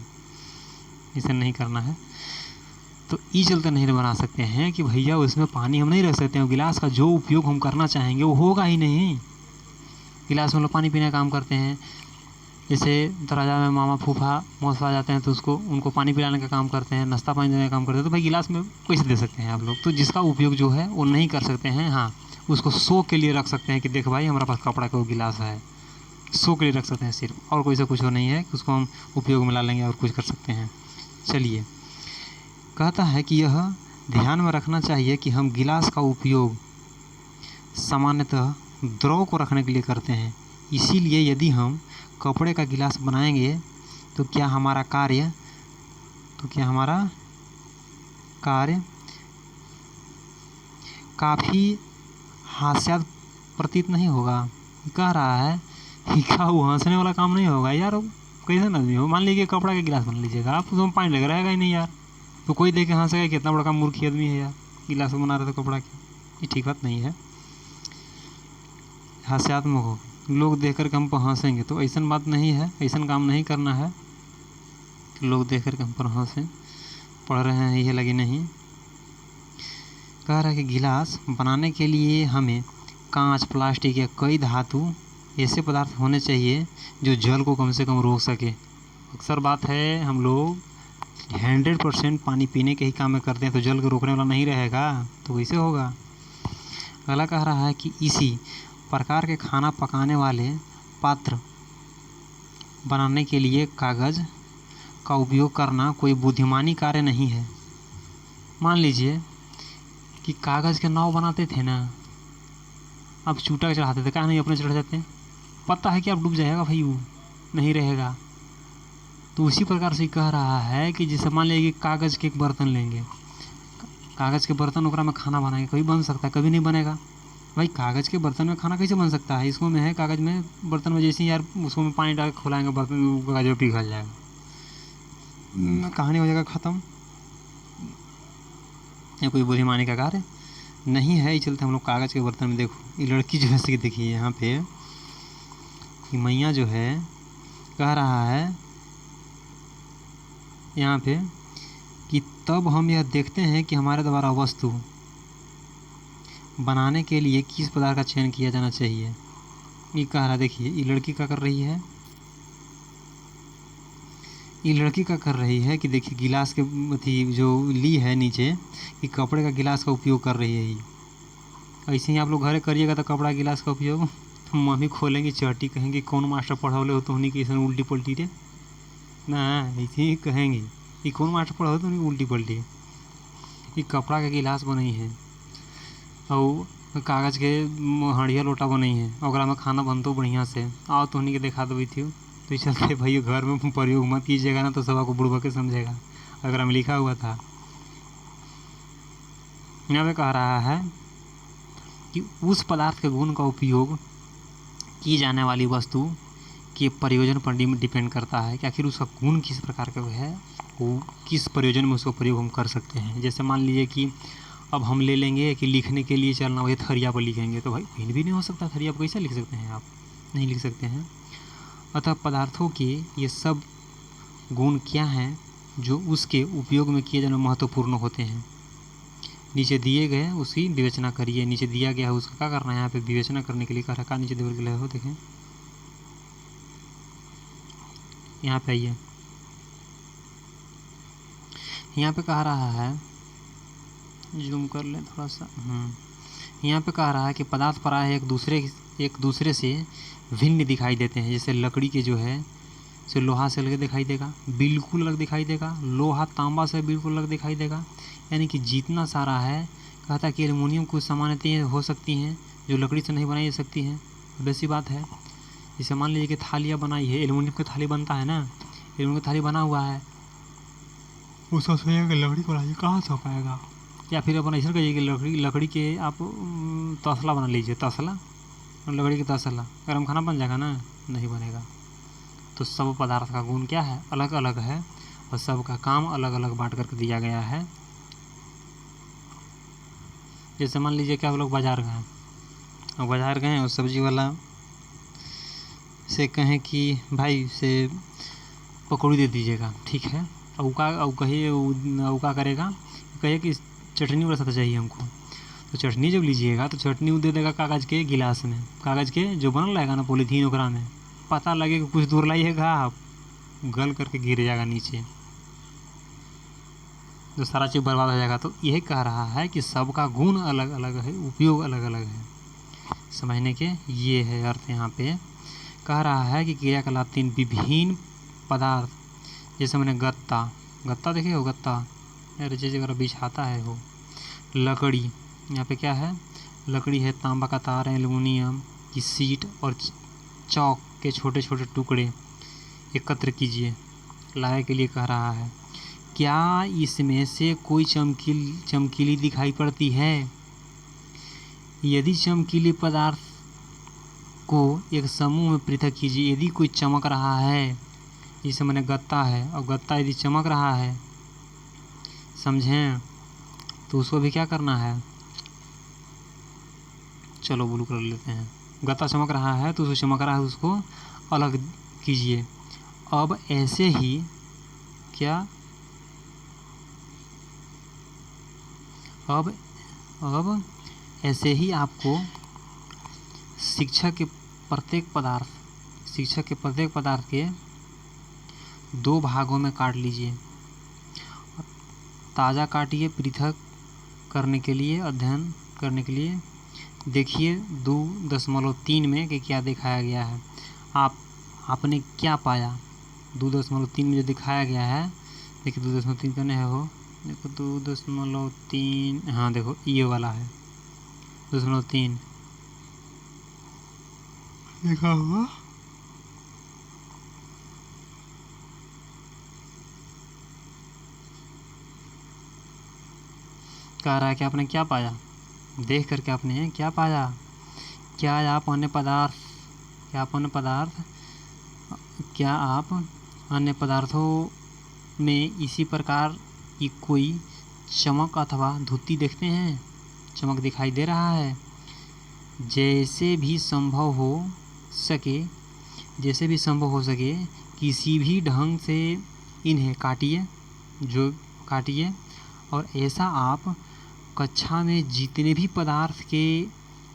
इसे नहीं करना है। तो ये चलते नहीं बना सकते हैं कि भैया उसमें पानी हम नहीं रख सकते हैं। गिलास का जो उपयोग हम करना चाहेंगे वो होगा ही नहीं। गिलास में लोग पानी पीने का काम करते हैं, जैसे दराजा में मामा फूफा मौसा जाते हैं तो उनको पानी पिलाने का काम करते हैं, नाश्ता पानी देने का काम करते हैं, तो भाई गिलास में कैसे दे सकते हैं आप लोग। तो जिसका उपयोग जो है वो नहीं कर सकते हैं। हाँ, उसको शो के लिए रख सकते हैं कि देख भाई हमारे पास कपड़ा का वो गिलास है, शो के लिए रख सकते हैं सिर्फ, और कोई से कुछ हो नहीं है कि उसको हम उपयोग में ला लेंगे और कुछ कर सकते हैं। चलिए कहता है कि यह ध्यान में रखना चाहिए कि हम गिलास का उपयोग सामान्यतः द्रव को रखने के लिए करते हैं, इसीलिए यदि हम कपड़े का गिलास बनाएंगे तो क्या हमारा कार्य काफ़ी हास्यास्पद प्रतीत नहीं होगा। कह रहा है कि क्या वो हंसने वाला काम नहीं होगा यार। कैसे आदमी हो, मान लीजिए कपड़ा का गिलास बना लीजिएगा आप, उसमें पानी लग रहेगा ही नहीं यार, तो कोई देख के हंसेगा कितना बड़ा मूर्ख आदमी है यार, गिलास बना रहे थे कपड़ा की। ये ठीक बात नहीं है, हास्यात्मक हो, लोग देख कर के हम पर हंसेंगे, तो ऐसा बात नहीं है, ऐसा काम नहीं करना है कि लोग देख कर के हम पर हंसें। पढ़ रहे हैं ये लगी नहीं। कह रहा है कि गिलास बनाने के लिए हमें कांच, प्लास्टिक या कई धातु ऐसे पदार्थ होने चाहिए जो जल को कम से कम रोक सके। अक्सर बात है हम लोग 100% पानी पीने के ही काम में करते हैं, तो जल को रोकने वाला नहीं रहेगा तो कैसे होगा। अगला कह रहा है कि इसी प्रकार के खाना पकाने वाले पात्र बनाने के लिए कागज़ का उपयोग करना कोई बुद्धिमानी कार्य नहीं है। मान लीजिए कि कागज़ के नाव बनाते थे ना, अब चूटा के चढ़ाते थे, क्या नहीं अपने चढ़ जाते हैं, पता है कि आप डूब जाएगा भाई, वो नहीं रहेगा। तो उसी प्रकार से कह रहा है कि जैसे मान लीजिए कि कागज़ के एक बर्तन लेंगे, कागज़ के बर्तन ओकरा में खाना बनाएंगे, कभी बन सकता है, कभी नहीं बनेगा। भाई कागज़ के बर्तन में खाना कैसे बन सकता है, इसको में है कागज़ में बर्तन में, जैसे यार उसको में पानी डाल के खुलाएंगे बर्तन, कागज़ पिघल जाएगा, कहानी हो जाएगा ख़त्म। ये कोई बुद्धिमानी का कार्य नहीं है। ये चलते हम लोग कागज़ के बर्तन में, देखो ये लड़की जो है कि देखिए यहाँ पे कि मैया जो है कह रहा है यहाँ पे कि तब हम यह देखते हैं कि हमारे द्वारा वस्तु बनाने के लिए किस पदार्थ का चयन किया जाना चाहिए। ये कह रहा, देखिए ये लड़की क्या कर रही है, ये लड़की क्या कर रही है कि देखिए गिलास के थी जो ली है नीचे कि कपड़े का गिलास का उपयोग कर रही है ये। ऐसे ही आप लोग घरे करिएगा तो कपड़ा गिलास का उपयोग तो मम्मी खोलेंगी चहटी, कहेंगे कौन मास्टर पढ़ावले हो तो उन्हीं की ऐसा उल्टी पल्टी रे ना, ऐसे ही कहेंगे कि कौन मास्टर पढ़ाओ तो उन्हीं उल्टी पल्टी। ये कपड़ा का गिलास बनई है और कागज़ के हड़िया लोटा बनई है और में खाना बनतो बढ़िया से। आओ तो उन्हीं के देखा देवी थी तो चलते भाई घर में प्रयोग मत कीजिएगा ना तो सब आपको बुड़बक के समझेगा, अगर हम लिखा हुआ था। यहाँ पे कह रहा है कि उस पदार्थ के गुण का उपयोग की जाने वाली वस्तु के प्रयोजन पर डिपेंड करता है कि आखिर उसका गुण किस प्रकार का है, वो किस प्रयोजन में उसका प्रयोग हम कर सकते हैं। जैसे मान लीजिए कि अब हम ले लेंगे कि लिखने के लिए चलना वही थरिया पर लिखेंगे तो भाई पेन भी नहीं हो सकता, थरिया पर कैसे लिख सकते हैं आप, नहीं लिख सकते हैं। अतः पदार्थों के ये सब गुण क्या हैं जो उसके उपयोग में किए जाने महत्वपूर्ण होते हैं। नीचे दिए गए उसकी विवेचना करिए। नीचे दिया गया है उसका क्या करना है, यहाँ पे विवेचना करने के लिए कह रखा, नीचे देवल के लिए हो देखें, यहाँ पे आइए। यहाँ पे कह रहा है, जूम कर लें थोड़ा सा, यहाँ पे कह रहा है कि पदार्थ प्राय एक दूसरे से भिन्न दिखाई देते हैं। जैसे लकड़ी के जो है से लोहा से अलग दिखाई देगा, बिल्कुल अलग दिखाई देगा, लोहा तांबा से बिल्कुल अलग दिखाई देगा। यानी कि जितना सारा है, कहता है कि एल्युमिनियम कुछ सामान्यतः हो सकती हैं जो लकड़ी से नहीं बनाई जा सकती हैं, वैसी बात है। जैसे मान लीजिए कि थालियाँ बनाई है, एल्युमिनियम की थाली बनता है ना, एल्युमिनियम की थाली बना हुआ है, उसका सोचेगा कि लकड़ी को लाइए कहाँ से हो पाएगा। या फिर अपन ऐसा कहिए कि लकड़ी के आप तसला बना लीजिए, तसला लकड़ी की तसला, गर्म खाना बन जाएगा ना, नहीं बनेगा। तो सब पदार्थ का गुण क्या है, अलग अलग है और सबका काम अलग अलग बांट करके दिया गया है। जैसे मान लीजिए कि आप लोग बाज़ार गए और सब्जी वाला से कहें कि भाई से पकौड़ी दे दीजिएगा, ठीक है, और क्या करेगा, कहे कि चटनी वाला साथ चाहिए हमको। तो चटनी जब लीजिएगा तो चटनी वो दे देगा कागज़ के गिलास में, कागज़ के जो बनल रहेगा ना पॉलीथीन, ओकरा में पता लगे कि कुछ दूर लाइएगा आप गल करके गिर जाएगा नीचे, जो सारा चीज़ बर्बाद हो जाएगा। तो यही कह रहा है कि सबका गुण अलग अलग है, उपयोग अलग अलग है, समझने के ये है अर्थ। यहाँ पे कह रहा है कि क्रियाकलाप 3 विभिन्न पदार्थ, जैसे मैंने गत्ता देखे हो, गत्ता अरे चीज़ अगर बिछाता है हो, लकड़ी, यहाँ पे क्या है, लकड़ी है, तांबा का तार है, एल्युमिनियम की शीट और चौक के छोटे छोटे टुकड़े एकत्र कीजिए, लाए के लिए कह रहा है। क्या इसमें से कोई चमकीली दिखाई पड़ती है? यदि चमकीले पदार्थ को एक समूह में पृथक कीजिए, यदि कोई चमक रहा है, जैसे मैंने गत्ता है और गत्ता यदि चमक रहा है, समझें, तो उसको भी क्या करना है, चलो ब्लू कर लेते हैं। गत्ता चमक रहा है तो उसको चमक रहा है, उसको अलग कीजिए। अब ऐसे ही क्या, अब ऐसे ही आपको शिक्षक के प्रत्येक पदार्थ के 2 भागों में काट लीजिए। ताज़ा काटिए पृथक करने के लिए, अध्ययन करने के लिए। देखिए 2.3 में कि क्या दिखाया गया है, आपने क्या पाया। 2.3 में जो दिखाया गया है, देखिए 2.3 करने है हो, देखो 2.3, हाँ देखो ये वाला है 2.3 लिखा हुआ। कह रहा है कि आपने क्या पाया, देख करके आपने क्या पाया, क्या आप अन्य पदार्थों में इसी प्रकार की कोई चमक अथवा धुती देखते हैं, चमक दिखाई दे रहा है। जैसे भी संभव हो सके किसी भी ढंग से इन्हें काटिए जो काटिए। और ऐसा आप कक्षा में जितने भी पदार्थ के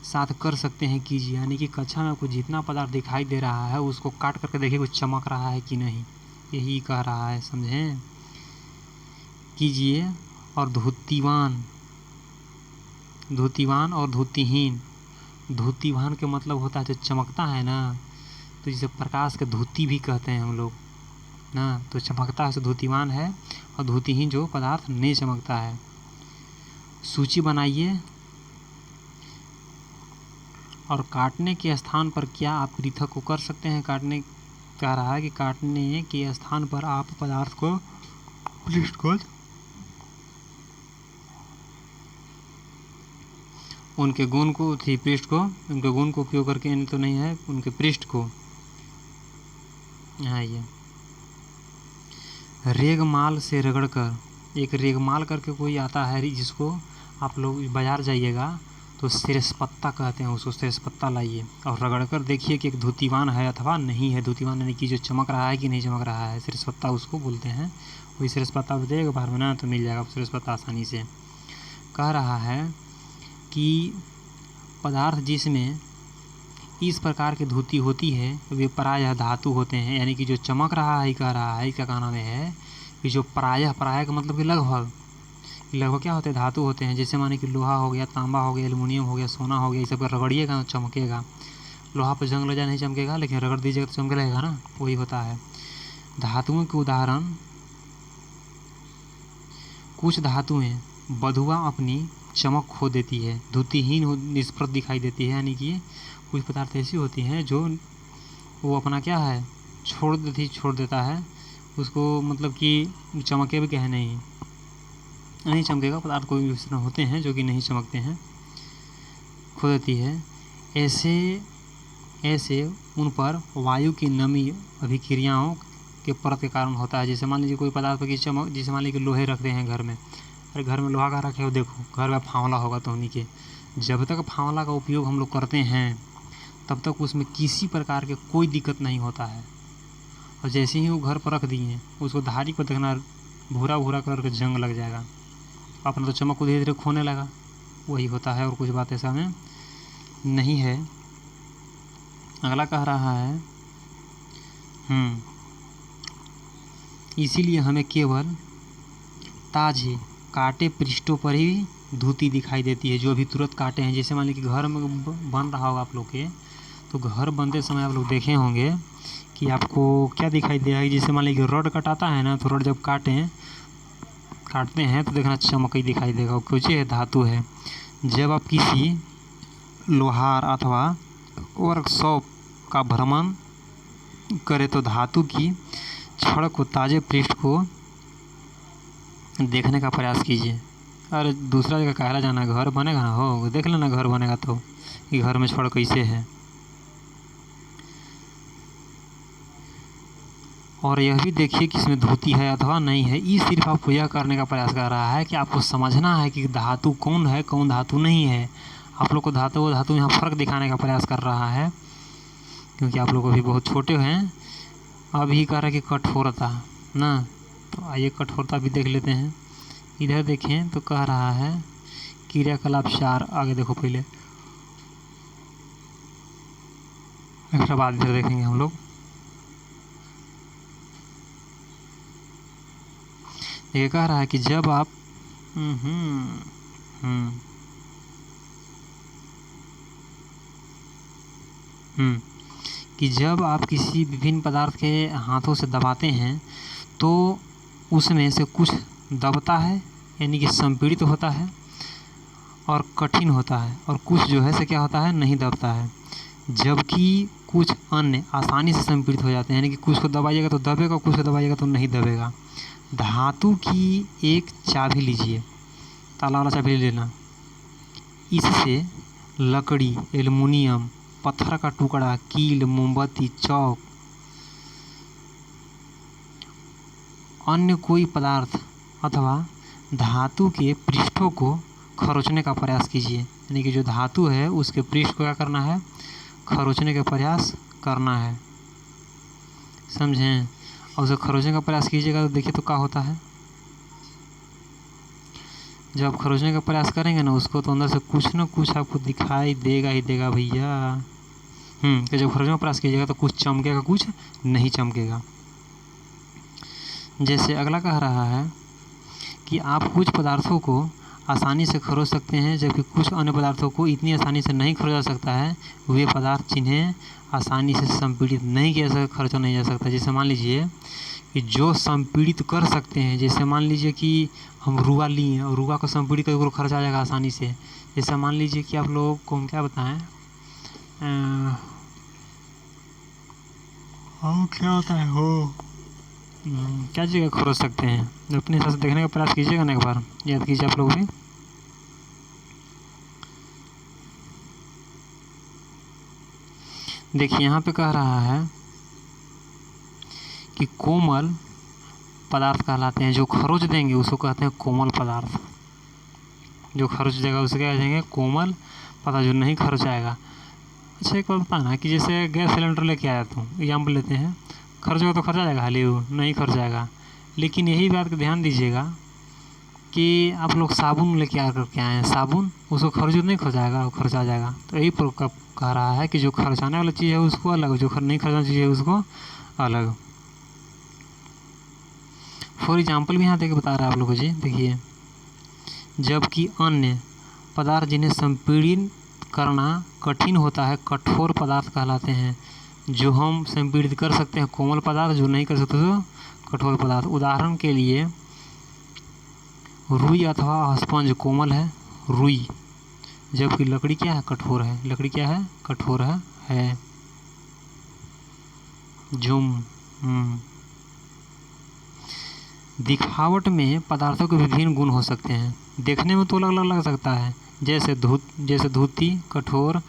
साथ कर सकते हैं कीजिए, यानी कि कक्षा में आपको जितना पदार्थ दिखाई दे रहा है उसको काट करके देखिए कुछ चमक रहा है कि नहीं, यही कह रहा है, समझें, कीजिए। और धूतिवान, धूतिवान और धूतिहीन। धूतिवान के मतलब होता है जो चमकता है ना, तो जिसे प्रकाश के धूति भी कहते हैं हम लोग ना, तो चमकता है तो धूतिवान है। और धूतिहीन जो पदार्थ नहीं चमकता है। सूची बनाइए। और काटने के स्थान पर क्या आप पृथक को कर सकते हैं? काटने कह रहा है कि काटने के स्थान पर आप पदार्थ को पृष्ठ को उनके गुण को थी पृष्ठ को उनके गुण को उपयोग करके तो नहीं है, उनके पृष्ठ को। हाँ, ये रेगमाल से रगड़कर, एक रेगमाल करके कोई आता है जिसको आप लोग बाजार जाइएगा तो सिरसपत्ता कहते हैं उसको, सिरसपत्ता लाइए और रगड़कर देखिए कि एक धूतिवान है अथवा नहीं है। धूतिवान यानी कि जो चमक रहा है कि नहीं चमक रहा है, सिरसपत्ता उसको बोलते हैं। वही सिरसपत्ता बताइएगा बाहर में ना, तो मिल जाएगा सिरसपत्ता आसानी से। कह रहा है कि पदार्थ जिसमें इस प्रकार की धूति होती है वे प्रायः धातु होते हैं, यानी कि जो चमक रहा है, कह रहा है इसका कहना में है कि जो प्रायः का मतलब कि लगभग क्या होते हैं, धातु होते हैं। जैसे माने कि लोहा हो गया, तांबा हो गया, एल्युमिनियम हो गया, सोना हो गया, ये सब रगड़िएगा तो चमकेगा। लोहा पर जंग लग जाए नहीं चमकेगा, लेकिन रगड़ दीजिएगा तो चमक लगेगा ना, वही होता है। धातुओं के उदाहरण, कुछ धातुएं बधुआ अपनी चमक खो देती है, धूतिहीन निष्प्रभ दिखाई देती है, यानी कि कुछ पदार्थ ऐसी होती हैं जो वो अपना क्या है छोड़ देता है उसको, मतलब कि चमके भी कहे नहीं चमकेगा। पदार्थ कोई भी होते हैं जो कि नहीं चमकते हैं, खो देती है। ऐसे उन पर वायु की नमी अभिक्रियाओं के परत के कारण होता है। जैसे मान लीजिए कोई पदार्थ की चमक, जैसे मान लीजिए लोहे रखते हैं घर में, अरे घर में लोहा का रखे हो, देखो घर में फावला होगा तो उन्हीं के, जब तक फावला का उपयोग हम लोग करते हैं तब तक उसमें किसी प्रकार के कोई दिक्कत नहीं होता है। और जैसे ही वो घर पर रख दिए उसको धारी को देखना भूरा कलर का जंग लग जाएगा, अपना तो चमक को धीरे धीरे खोने लगा, वही होता है और कुछ बात ऐसा में नहीं है। अगला कह रहा है इसीलिए हमें केवल ताजे काटे पृष्ठों पर ही धूति दिखाई देती है, जो अभी तुरंत काटे हैं। जैसे मान लीजिए कि घर में बन रहा होगा आप लोग के, तो घर बनते समय आप लोग देखे होंगे कि आपको क्या दिखाई देगा, जैसे मान लीजिए रड कटाता है ना, तो रड जब काटते हैं तो देखना चमक ही दिखाई देगा, वो कुछ है धातु है। जब आप किसी लोहार अथवा वर्कशॉप का भ्रमण करें तो धातु की छड़ को ताजे पृष्ठ को देखने का प्रयास कीजिए। अरे दूसरा जगह काहे जाना, घर बनेगा ना, हो देख लेना घर बनेगा तो कि घर में छड़ कैसे है। और यह भी देखिए कि इसमें धूति है अथवा नहीं है। ये सिर्फ आपको यह करने का प्रयास कर रहा है कि आपको समझना है कि धातु कौन है कौन धातु नहीं है। आप लोग को धातु यहाँ फ़र्क दिखाने का प्रयास कर रहा है, क्योंकि आप लोग अभी बहुत छोटे हैं। अभी कह रहा है कि कठोरता ना, तो आइए कठोरता भी देख लेते हैं। इधर देखें तो कह रहा है क्रियाकलाप 4, आगे देखो पहले, उसके बाद इधर देखेंगे हम लोग। ये कह रहा है कि जब आप कि जब आप किसी विभिन्न पदार्थ के हाथों से दबाते हैं तो उसमें से कुछ दबता है, यानी कि संपीड़ित होता है और कठिन होता है, और कुछ जो है से क्या होता है, नहीं दबता है। जबकि कुछ अन्य आसानी से संपीड़ित हो जाते हैं, यानी कि कुछ को दबाइएगा तो दबेगा, कुछ को दबाइएगा तो नहीं दबेगा। धातु की एक चाबी लीजिए, ताला वाला चाबी लेना, इससे लकड़ी, एल्युमिनियम, पत्थर का टुकड़ा, कील, मोमबत्ती, चौक, अन्य कोई पदार्थ अथवा धातु के पृष्ठों को खरोचने का प्रयास कीजिए। यानी कि जो धातु है उसके पृष्ठ को क्या करना है, खरोचने का प्रयास करना है, समझें। और उसे खरोचने का प्रयास कीजिएगा तो देखिए तो क्या होता है, जब आप खरोचने का प्रयास करेंगे ना उसको, तो अंदर से कुछ ना कुछ आपको दिखाई देगा ही देगा भैया। कि जब खरोचने का प्रयास कीजिएगा तो कुछ चमकेगा, कुछ नहीं चमकेगा। जैसे अगला कह रहा है कि आप कुछ पदार्थों को आसानी से खरोच सकते हैं, जबकि कुछ अन्य पदार्थों को इतनी आसानी से नहीं खरोचा जा सकता है। वे पदार्थ जिन्हें आसानी से संपीड़ित नहीं किया जा सकता, खरोचा नहीं जा सकता। जैसे मान लीजिए कि जो संपीड़ित कर सकते हैं, जैसे मान लीजिए कि हम रुआ लिए और रुआ को संपीड़ित करके खर्च आ जाएगा आसानी से। जैसे मान लीजिए कि आप लोगों को हम क्या बताएं, क्या होता है हो, क्या चीज़ खरोच सकते हैं, अपने हिसाब से देखने का प्रयास कीजिएगा ना, एक बार याद कीजिए आप लोग भी। देखिए यहाँ पे कह रहा है कि कोमल पदार्थ कहलाते हैं, जो खरोच देंगे उसको कहते हैं कोमल पदार्थ। जो खरोच देगा उसे क्या कहेंगे, कोमल पदार्थ। जो नहीं खरोच आएगा, अच्छा एक बार बताना कि जैसे गैस सिलेंडर लेके आया तो एग्जाम्पल लेते हैं, खर्च होगा तो खर्चा जाएगा, हाली वो नहीं खर्च जाएगा। लेकिन यही बात का ध्यान दीजिएगा कि आप लोग साबुन लेके आ करके आए हैं, साबुन उसको खर्च नहीं खर्चाएगा, वो खर्चा जाएगा। तो यही पर कह रहा है कि जो खर्चाने वाला चीज़ है उसको अलग, जो नहीं खर्चाने चीज़ है उसको अलग। फॉर एग्जाम्पल भी यहाँ देख बता रहा है आप लोगों को जी। देखिए, जबकि अन्य पदार्थ जिन्हें संपीड़ित करना कठिन होता है कठोर पदार्थ कहलाते हैं। जो हम संपीड़ित कर सकते हैं कोमल पदार्थ, जो नहीं कर सकते तो कठोर पदार्थ। उदाहरण के लिए रुई अथवा स्पंज कोमल है, रुई, जबकि लकड़ी क्या है, कठोर है। लकड़ी क्या है, कठोर है। जुम दिखावट में पदार्थों के विभिन्न गुण हो सकते हैं, देखने में तो अलग अलग लग सकता है। जैसे धूती कठोर,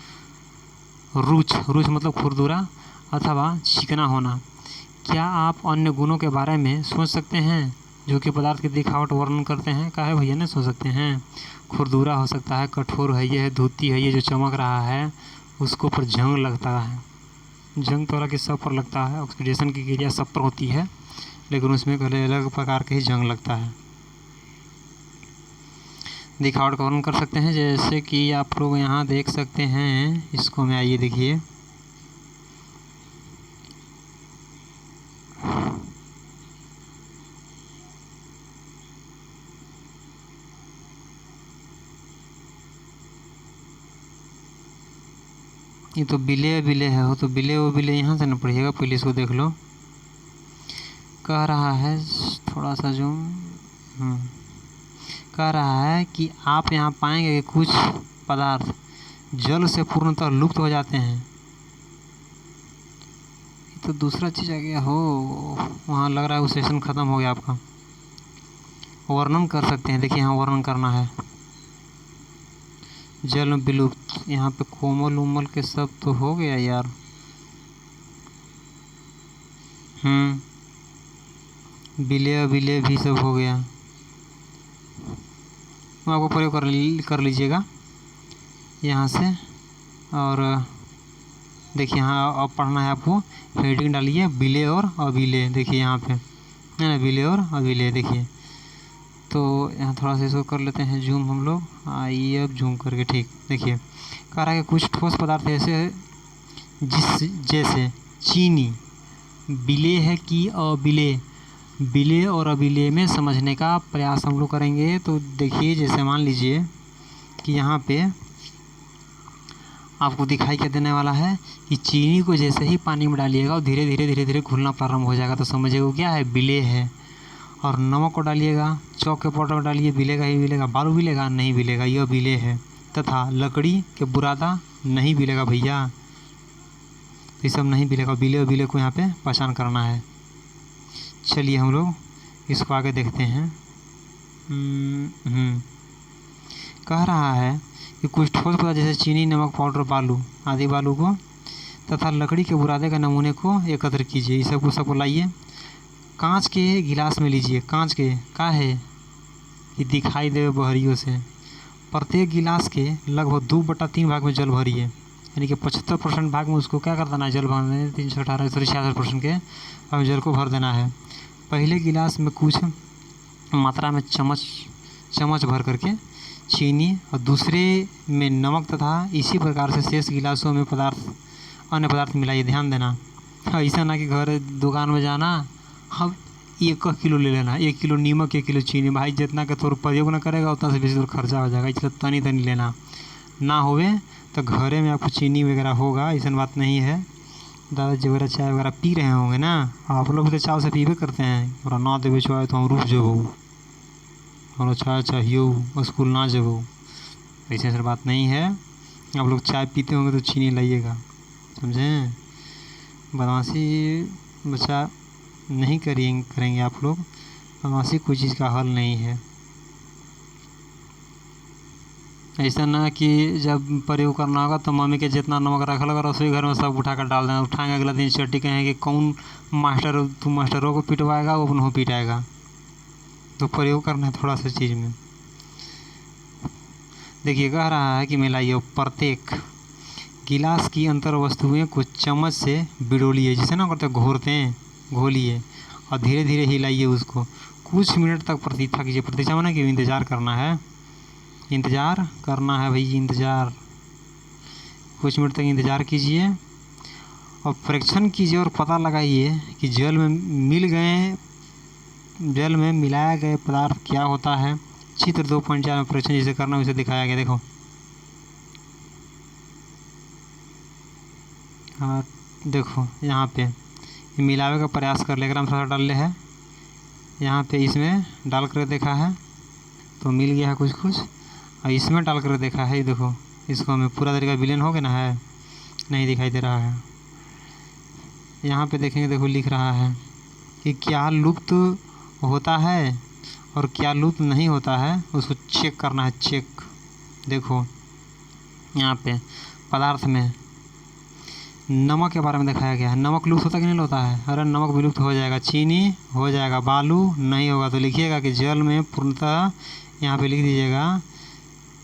रुच मतलब खुरदुरा अथवा चिकना होना। क्या आप अन्य गुणों के बारे में सोच सकते हैं जो कि पदार्थ की दिखावट वर्णन करते हैं? काहे भैया नहीं सोच सकते हैं? खुरदुरा हो सकता है, कठोर है, ये है धूती है, ये जो चमक रहा है उसको पर जंग लगता है। जंग तो अलग सब पर लगता है, ऑक्सीडेशन की क्रिया सब पर होती है, लेकिन उसमें अलग अलग प्रकार के ही जंग लगता है। दिखावट का वर्णन कर सकते हैं, जैसे कि आप लोग यहाँ देख सकते हैं, इसको में आइए देखिए। ये तो बिले है, हो तो बिले यहाँ से न पढ़िएगा, पहले इसको देख लो। कह रहा है थोड़ा सा जो कह रहा है कि आप यहाँ पाएंगे कि कुछ पदार्थ जल से पूर्णतः लुप्त हो जाते हैं। ये तो दूसरा चीज़ आ गया हो, वहाँ लग रहा है वो सेशन ख़त्म हो गया आपका। वर्णन कर सकते हैं, देखिए यहाँ वर्णन करना है। जल में विलुप्त, यहाँ पे कोमल उमल के सब तो हो गया यार। बिले भी सब हो गया। आपको प्रयोग कर लीजिएगा यहाँ से। और देखिए यहाँ अब पढ़ना है आपको, हेडिंग डालिए बिले और अबिले। देखिए यहाँ पे है ना, बिले और अबिले। देखिए तो यहाँ थोड़ा सा इसको कर लेते हैं जूम हम लोग। आइए अब जूम करके, ठीक। देखिए कह रहा है कि कुछ ठोस पदार्थ ऐसे जैसे चीनी बिले है कि अबिले। बिले और अबिले में समझने का प्रयास हम लोग करेंगे। तो देखिए जैसे मान लीजिए कि यहाँ पे आपको दिखाई क्या देने वाला है कि चीनी को जैसे ही पानी में डालिएगा और धीरे धीरे घुलना प्रारंभ हो जाएगा, तो समझिएगा वो क्या है, बिले है। और नमक को डालिएगा, चौक के पाउडर को डालिए, बिलेगा ही बिलेगा। बालू बिलेगा नहीं बिलेगा, यह बिले है। तथा लकड़ी के बुरादा नहीं बिलेगा भैया, ये सब नहीं बिलेगा। बिले और बिले को यहाँ पे पहचान करना है। चलिए हम लोग इसको आगे देखते हैं। कह रहा है कि कुछ ठोस पदार्थ जैसे चीनी, नमक, पाउडर, बालू आदि बालू को तथा लकड़ी के बुरादे के नमूने को एकत्र कीजिए। इस सबको लाइए, कांच के गिलास में लीजिए। कांच के का है कि दिखाई दे बहरियों से। प्रत्येक गिलास के लगभग 2/3 भाग में जल भरिए, यानी कि 75% भाग में उसको क्या कर देना है, जल भर देना। 318 66% के भाग जल को भर देना है। पहले गिलास में कुछ मात्रा में चम्मच चम्मच भर करके चीनी और दूसरे में नमक तथा इसी प्रकार से शेष गिलासों में अन्य पदार्थ मिलाइए। ध्यान देना, ऐसा ना कि घर दुकान में जाना, हम 1 किलो ले लेना, 1 किलो नीमक 1 किलो चीनी। भाई जितना का तोर प्रयोग ना करेगा उतना से बेसी तोर खर्चा हो जाएगा, इसलिए तनी तनी लेना। ना होवे तो घरे में आपको चीनी वगैरह होगा, ऐसा बात नहीं है। दादाजी वगैरह चाय वगैरह पी रहे होंगे ना, आप लोग भी तो चाय से पीबे करते हैं। और ना देवे चाय तो हम रुक जबो, हम चाय चाहिए स्कूल ना जबो, ऐसे सर बात नहीं है। आप लोग चाय पीते होंगे तो चीनी लाइएगा, समझें। बदमाशी बच्चा नहीं करेंगे आप लोग, बदमाशी कोई चीज़ का हल नहीं है। ऐसा ना कि जब प्रयोग करना होगा तो मम्मी के जितना नमक रखा लगा रसोई घर में सब उठा कर डाल देना, उठाएंगे अगला दिन चट्टी कहेंगे कौन मास्टर, तू मास्टरों को पिटवाएगा वो अपनों पिटाएगा। तो प्रयोग करना है थोड़ा सा चीज़ में। देखिए कह रहा है कि मिलाइए प्रत्येक गिलास की अंतर वस्तुएं को चम्मच से बिड़ोलिए, जिसे ना करते घोरते हैं, घोलिए और धीरे धीरे हिलाइए उसको। कुछ मिनट तक प्रतीक्षा कीजिए। प्रतीक्षा माना कि इंतज़ार करना है, इंतज़ार करना है भाई, इंतज़ार। कुछ मिनट तक इंतज़ार कीजिए और परीक्षण कीजिए और पता लगाइए कि जल में मिलाया गए पदार्थ क्या होता है। चित्र 2.4 में परीक्षण जिसे करना उसे दिखाया गया। देखो हाँ, देखो यहाँ पे मिलावे का प्रयास कर लेकर हम थोड़ा डाल ले है, यहाँ पे इसमें डाल कर देखा है तो मिल गया है कुछ कुछ, और इसमें डाल कर देखा है, देखो इसको हमें पूरा तरीका विलीन हो गया ना, है नहीं दिखाई दे रहा है। यहाँ पे देखेंगे, देखो लिख रहा है कि क्या लुप्त होता है और क्या लुप्त नहीं होता है, उसको चेक करना है, चेक। देखो यहाँ पे पदार्थ में नमक के बारे में दिखाया गया है। नमक लुप्त होता कि नहीं होता है? अरे नमक विलुप्त हो जाएगा, चीनी हो जाएगा, बालू नहीं होगा। तो लिखिएगा कि जल में पूर्णतः, यहाँ पे लिख दीजिएगा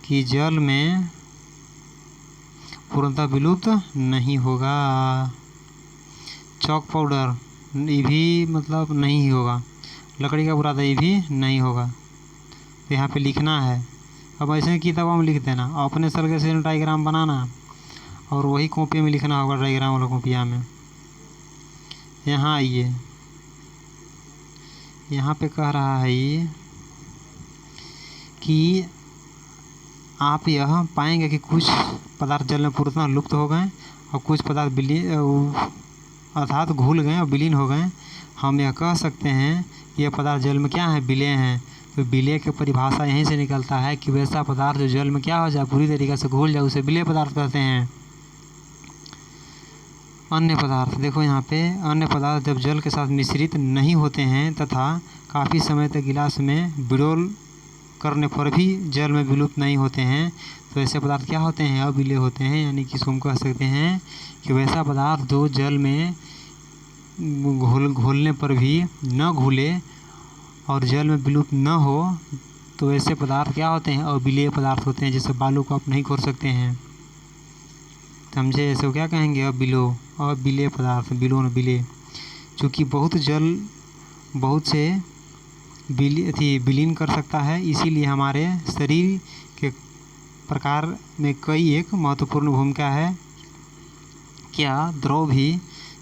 कि जल में पूर्णतः विलुप्त नहीं होगा। चौक पाउडर ये भी मतलब नहीं होगा, लकड़ी का बुरादा ये भी नहीं होगा। तो यहाँ पे लिखना है। अब ऐसे किताबों में लिख देना, अपने सलगे से डायग्राम बनाना और वही कॉपी में लिखना होगा, डायग्राम वाला कॉपिया में। यहाँ आइए, यहाँ पे कह रहा है ये कि आप यह पाएंगे कि कुछ पदार्थ जल में पूर्णतः लुप्त हो गए और कुछ पदार्थ अर्थात घुल गए और विलीन हो गए। हम यह कह सकते हैं कि यह पदार्थ जल में क्या है, विलेय हैं। तो विलेय की परिभाषा यहीं से निकलता है कि वैसा पदार्थ जो जल में क्या हो जाए, पूरी तरीके से घुल जाए, उसे विलेय पदार्थ कहते हैं। अन्य पदार्थ, देखो यहाँ पे अन्य पदार्थ जब जल के साथ मिश्रित नहीं होते हैं तथा काफ़ी समय तक गिलास में बिडोल करने पर भी जल में विलुप्त नहीं होते हैं, तो ऐसे पदार्थ क्या होते हैं, अविलेय होते हैं। यानी कि इसको हम कह सकते हैं कि वैसा पदार्थ जो जल में घोलने पर भी न घुले और जल में विलुप्त न हो, तो ऐसे पदार्थ क्या होते हैं, अविलेय पदार्थ होते हैं। जैसे बालू को आप नहीं घोल सकते हैं, समझे। ऐसे क्या कहेंगे, अविलेय पदार्थ, विलेय। चूँकि बहुत से विलीन कर सकता है, इसीलिए हमारे शरीर के प्रकार में कई एक महत्वपूर्ण भूमिका है। क्या द्रव भी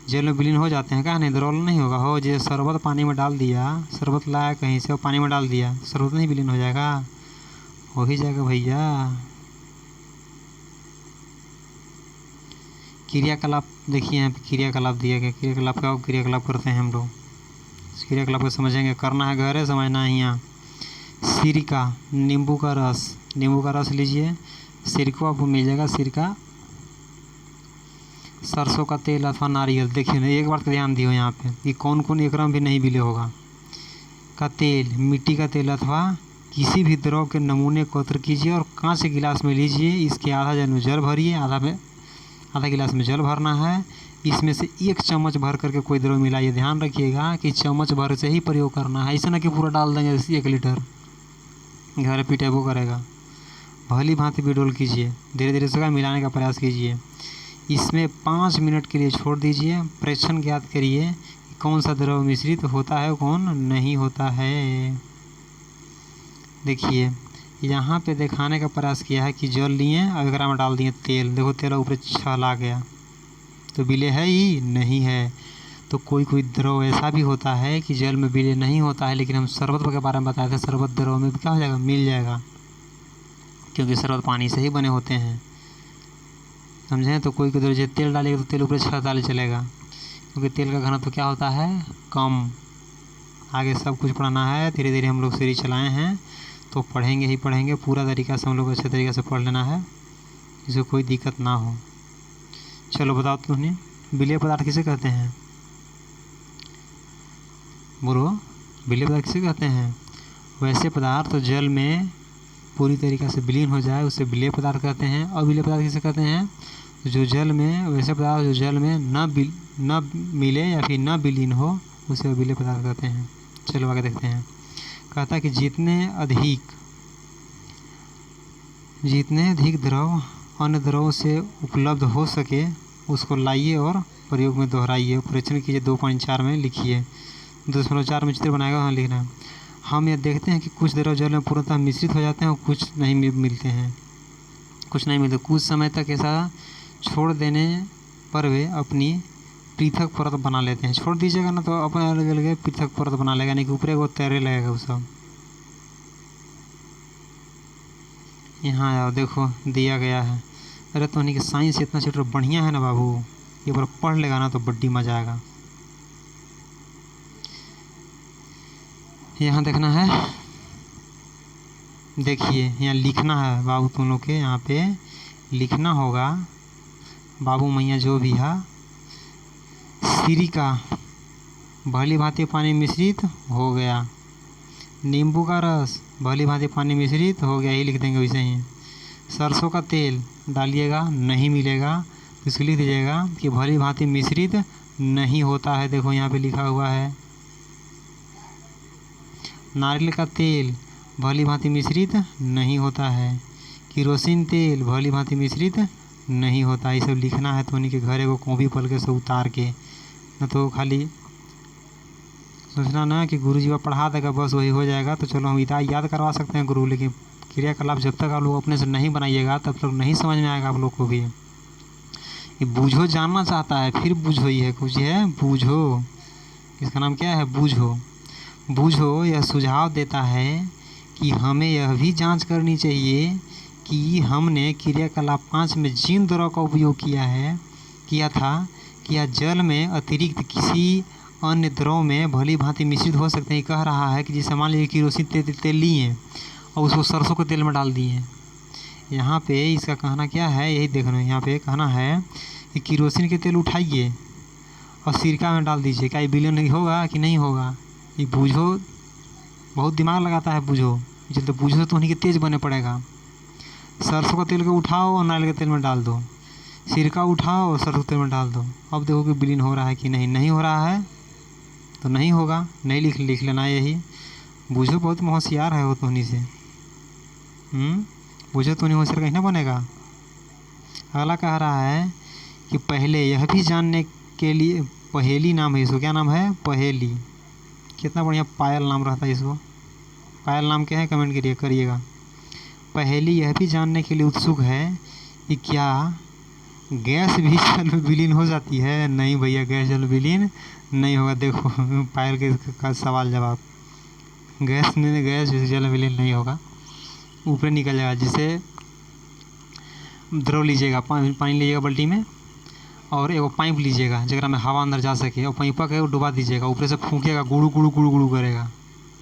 जल में विलीन हो जाते हैं? क्या नहीं, द्रव नहीं होगा। हो जैसे शरबत पानी में डाल दिया, शरबत लाया कहीं से और पानी में डाल दिया, शरबत नहीं विलीन हो जाएगा? हो ही जाएगा भैया। क्रियाकलाप देखिए, यहाँ पे क्रियाकलाप दिया गया। क्रियाकलाप का क्रियाकलाप करते हैं हम लोग, क्रियाकलाप को समझेंगे, करना है घर है, समझना है यहाँ। सिरका, नींबू का रस लीजिए, सिरका आपको मिल जाएगा। सिरका, सरसों का तेल अथवा नारियल। देखिए ना, एक बार तो ध्यान दियो यहाँ पे कि कौन कौन एकरम भी नहीं विलेय होगा। का तेल, मिट्टी का तेल अथवा किसी भी द्रव के नमूने को एकत्र कीजिए और कांच के गिलास में लीजिए। इसके आधा जल भरिए, आधा गिलास में जल भरना है। इसमें से 1 चम्मच भर करके कोई द्रव मिलाइए। ध्यान रखिएगा कि चम्मच भर से ही प्रयोग करना है, ऐसा ना कि पूरा डाल देंगे 1 लीटर, घर पिटेबो करेगा। भली भांति बिडोल कीजिए, धीरे धीरे से मिलाने का प्रयास कीजिए। इसमें 5 मिनट के लिए छोड़ दीजिए। परीक्षण ज्ञात करिए कि कौन सा द्रव मिश्रित होता है, कौन नहीं होता है। देखिए यहाँ पे दिखाने का प्रयास किया है कि जल लिए और एकरा में डाल दिए तेल। देखो तेल ऊपर छला गया, तो विलेय है ही नहीं है। तो कोई कोई द्रव ऐसा भी होता है कि जल में विलेय नहीं होता है, लेकिन हम शरबत के बारे में बताए थे, शरबत द्रव में भी क्या हो जाएगा, मिल जाएगा, क्योंकि शरबत पानी से ही बने होते हैं, समझें। तो कोई द्रव जैसे तेल डालेगा तो तेल ऊपर छला चलेगा, क्योंकि तेल का घनत्व क्या होता है, कम। आगे सब कुछ पढ़ना है, धीरे धीरे हम लोग सीरीज चलाए हैं तो पढ़ेंगे ही पढ़ेंगे, पूरा तरीका से हम लोग अच्छे तरीके से पढ़ लेना है, जिससे कोई दिक्कत ना हो। चलो बताओ तुमने, विलेय पदार्थ किसे कहते हैं, बोलो, विलेय पदार्थ किसे कहते हैं। वैसे पदार्थ तो जल में पूरी तरीक़ा से विलीन हो जाए उसे विलेय पदार्थ कहते हैं। और विलेय पदार्थ किसे कहते हैं, जो जल में, वैसे पदार्थ जो जल में न मिले या फिर न विलीन हो उसे विलेय पदार्थ कहते हैं। चलो आगे देखते हैं। कहता है कि जितने अधिक द्रव अन्य द्रव से उपलब्ध हो सके उसको लाइए और प्रयोग में दोहराइए। परीक्षण कीजिए 2.4 में लिखिए। 2.4 में चित्र बनाएगा, वहाँ लिखना है। हम यह देखते हैं कि कुछ द्रव जल में पूर्णतः मिश्रित हो जाते हैं और कुछ नहीं मिलते हैं, कुछ समय तक ऐसा छोड़ देने पर वे अपनी पृथक परत बना लेते हैं। छोड़ दीजिएगा ना तो अपने अलग अलग पृथक परत बना लेगा, नहीं कि ऊपर वो तैरने लगेगा वो सब। यहाँ आओ, देखो दिया गया है। अरे तो नहीं कि साइंस इतना चैप्टर बढ़िया है ना बाबू, ये बार पढ़ लेगा ना तो बड्डी मजा आएगा। यहाँ देखना है, देखिए यहाँ लिखना है बाबू, तुम लोग के यहाँ पे लिखना होगा, बाबू मैया जो भी है, सिरका भली भांति पानी मिश्रित हो गया, नींबू का रस भली भांति पानी मिश्रित हो गया, ही लिख देंगे वैसे ही। सरसों का तेल डालिएगा, नहीं मिलेगा तो इसको लिख दीजिएगा कि भली भांति मिश्रित नहीं होता है। देखो यहाँ पे लिखा हुआ है। नारियल का तेल भली भांति मिश्रित नहीं होता है, केरोसिन तेल भली भांति मिश्रित नहीं होता। ये सब लिखना है तो उन्हीं के घर को कॉपी पल के से उतार के, न तो खाली सोचना ना कि गुरु जी का पढ़ा देगा बस वही हो जाएगा। तो चलो हम याद करवा सकते हैं गुरु, लेकिन क्रियाकलाप जब तक आप लोग अपने से नहीं बनाइएगा तब तक नहीं समझ में आएगा आप लोग को भी। ये बूझो जानना चाहता है, फिर बूझो, ही है कुछ है बूझो, इसका नाम क्या है, बूझो। बूझो यह सुझाव देता है कि हमें यह भी जांच करनी चाहिए कि हमने क्रियाकलाप 5 में जिन द्रव का उपयोग किया था कि यह जल में अतिरिक्त किसी अन्य द्रव में भली भांति मिश्रित हो सकते हैं। कह रहा है कि जैसे मान लीजिए केरोसिन तेल लिए और उसको सरसों के तेल में डाल दिए। यहाँ पे इसका कहना क्या है, यही देखना है। यहाँ पे कहना है कि केरोसिन के तेल उठाइए और सिरका में डाल दीजिए, क्या ये विलीन होगा कि नहीं होगा। ये बूझो बहुत दिमाग लगाता है, बूझो जल्दी बूझो तो उन्हीं के तेज बने पड़ेगा। सरसों का तेल को उठाओ और नारियल के तेल में डाल दो, सिरका उठाओ और सरसों के तेल में डाल दो। अब देखो कि विलीन हो रहा है कि नहीं हो रहा है तो नहीं होगा, नहीं लिख लेना यही। बूझो बहुत होशियार है वो तो उन्हीं से, बूझो तो नहीं होशियार कहीं ना बनेगा। अगला कह रहा है कि पहले यह भी जानने के लिए, पहेली नाम है इसको, क्या नाम है, पहेली। कितना बढ़िया पायल नाम रहता है इसको, पायल नाम क्या है कमेंट करिएगा। पहेली यह भी जानने के लिए उत्सुक है कि क्या गैस भी जल में विलीन हो जाती है। नहीं भैया, गैस जल में विलीन नहीं होगा। देखो पायल के का सवाल जवाब, गैस जल में विलीन नहीं होगा, ऊपर निकल जाएगा। जिसे द्रव लीजिएगा, पानी लीजिएगा बाल्टी में और एगो पाइप लीजिएगा जगह में हवा अंदर जा सके, और पाइपा के डुबा दीजिएगा, ऊपर से फूंकेगा, गुड़ू गुड़ू गुड़ू गुड़ू करेगा।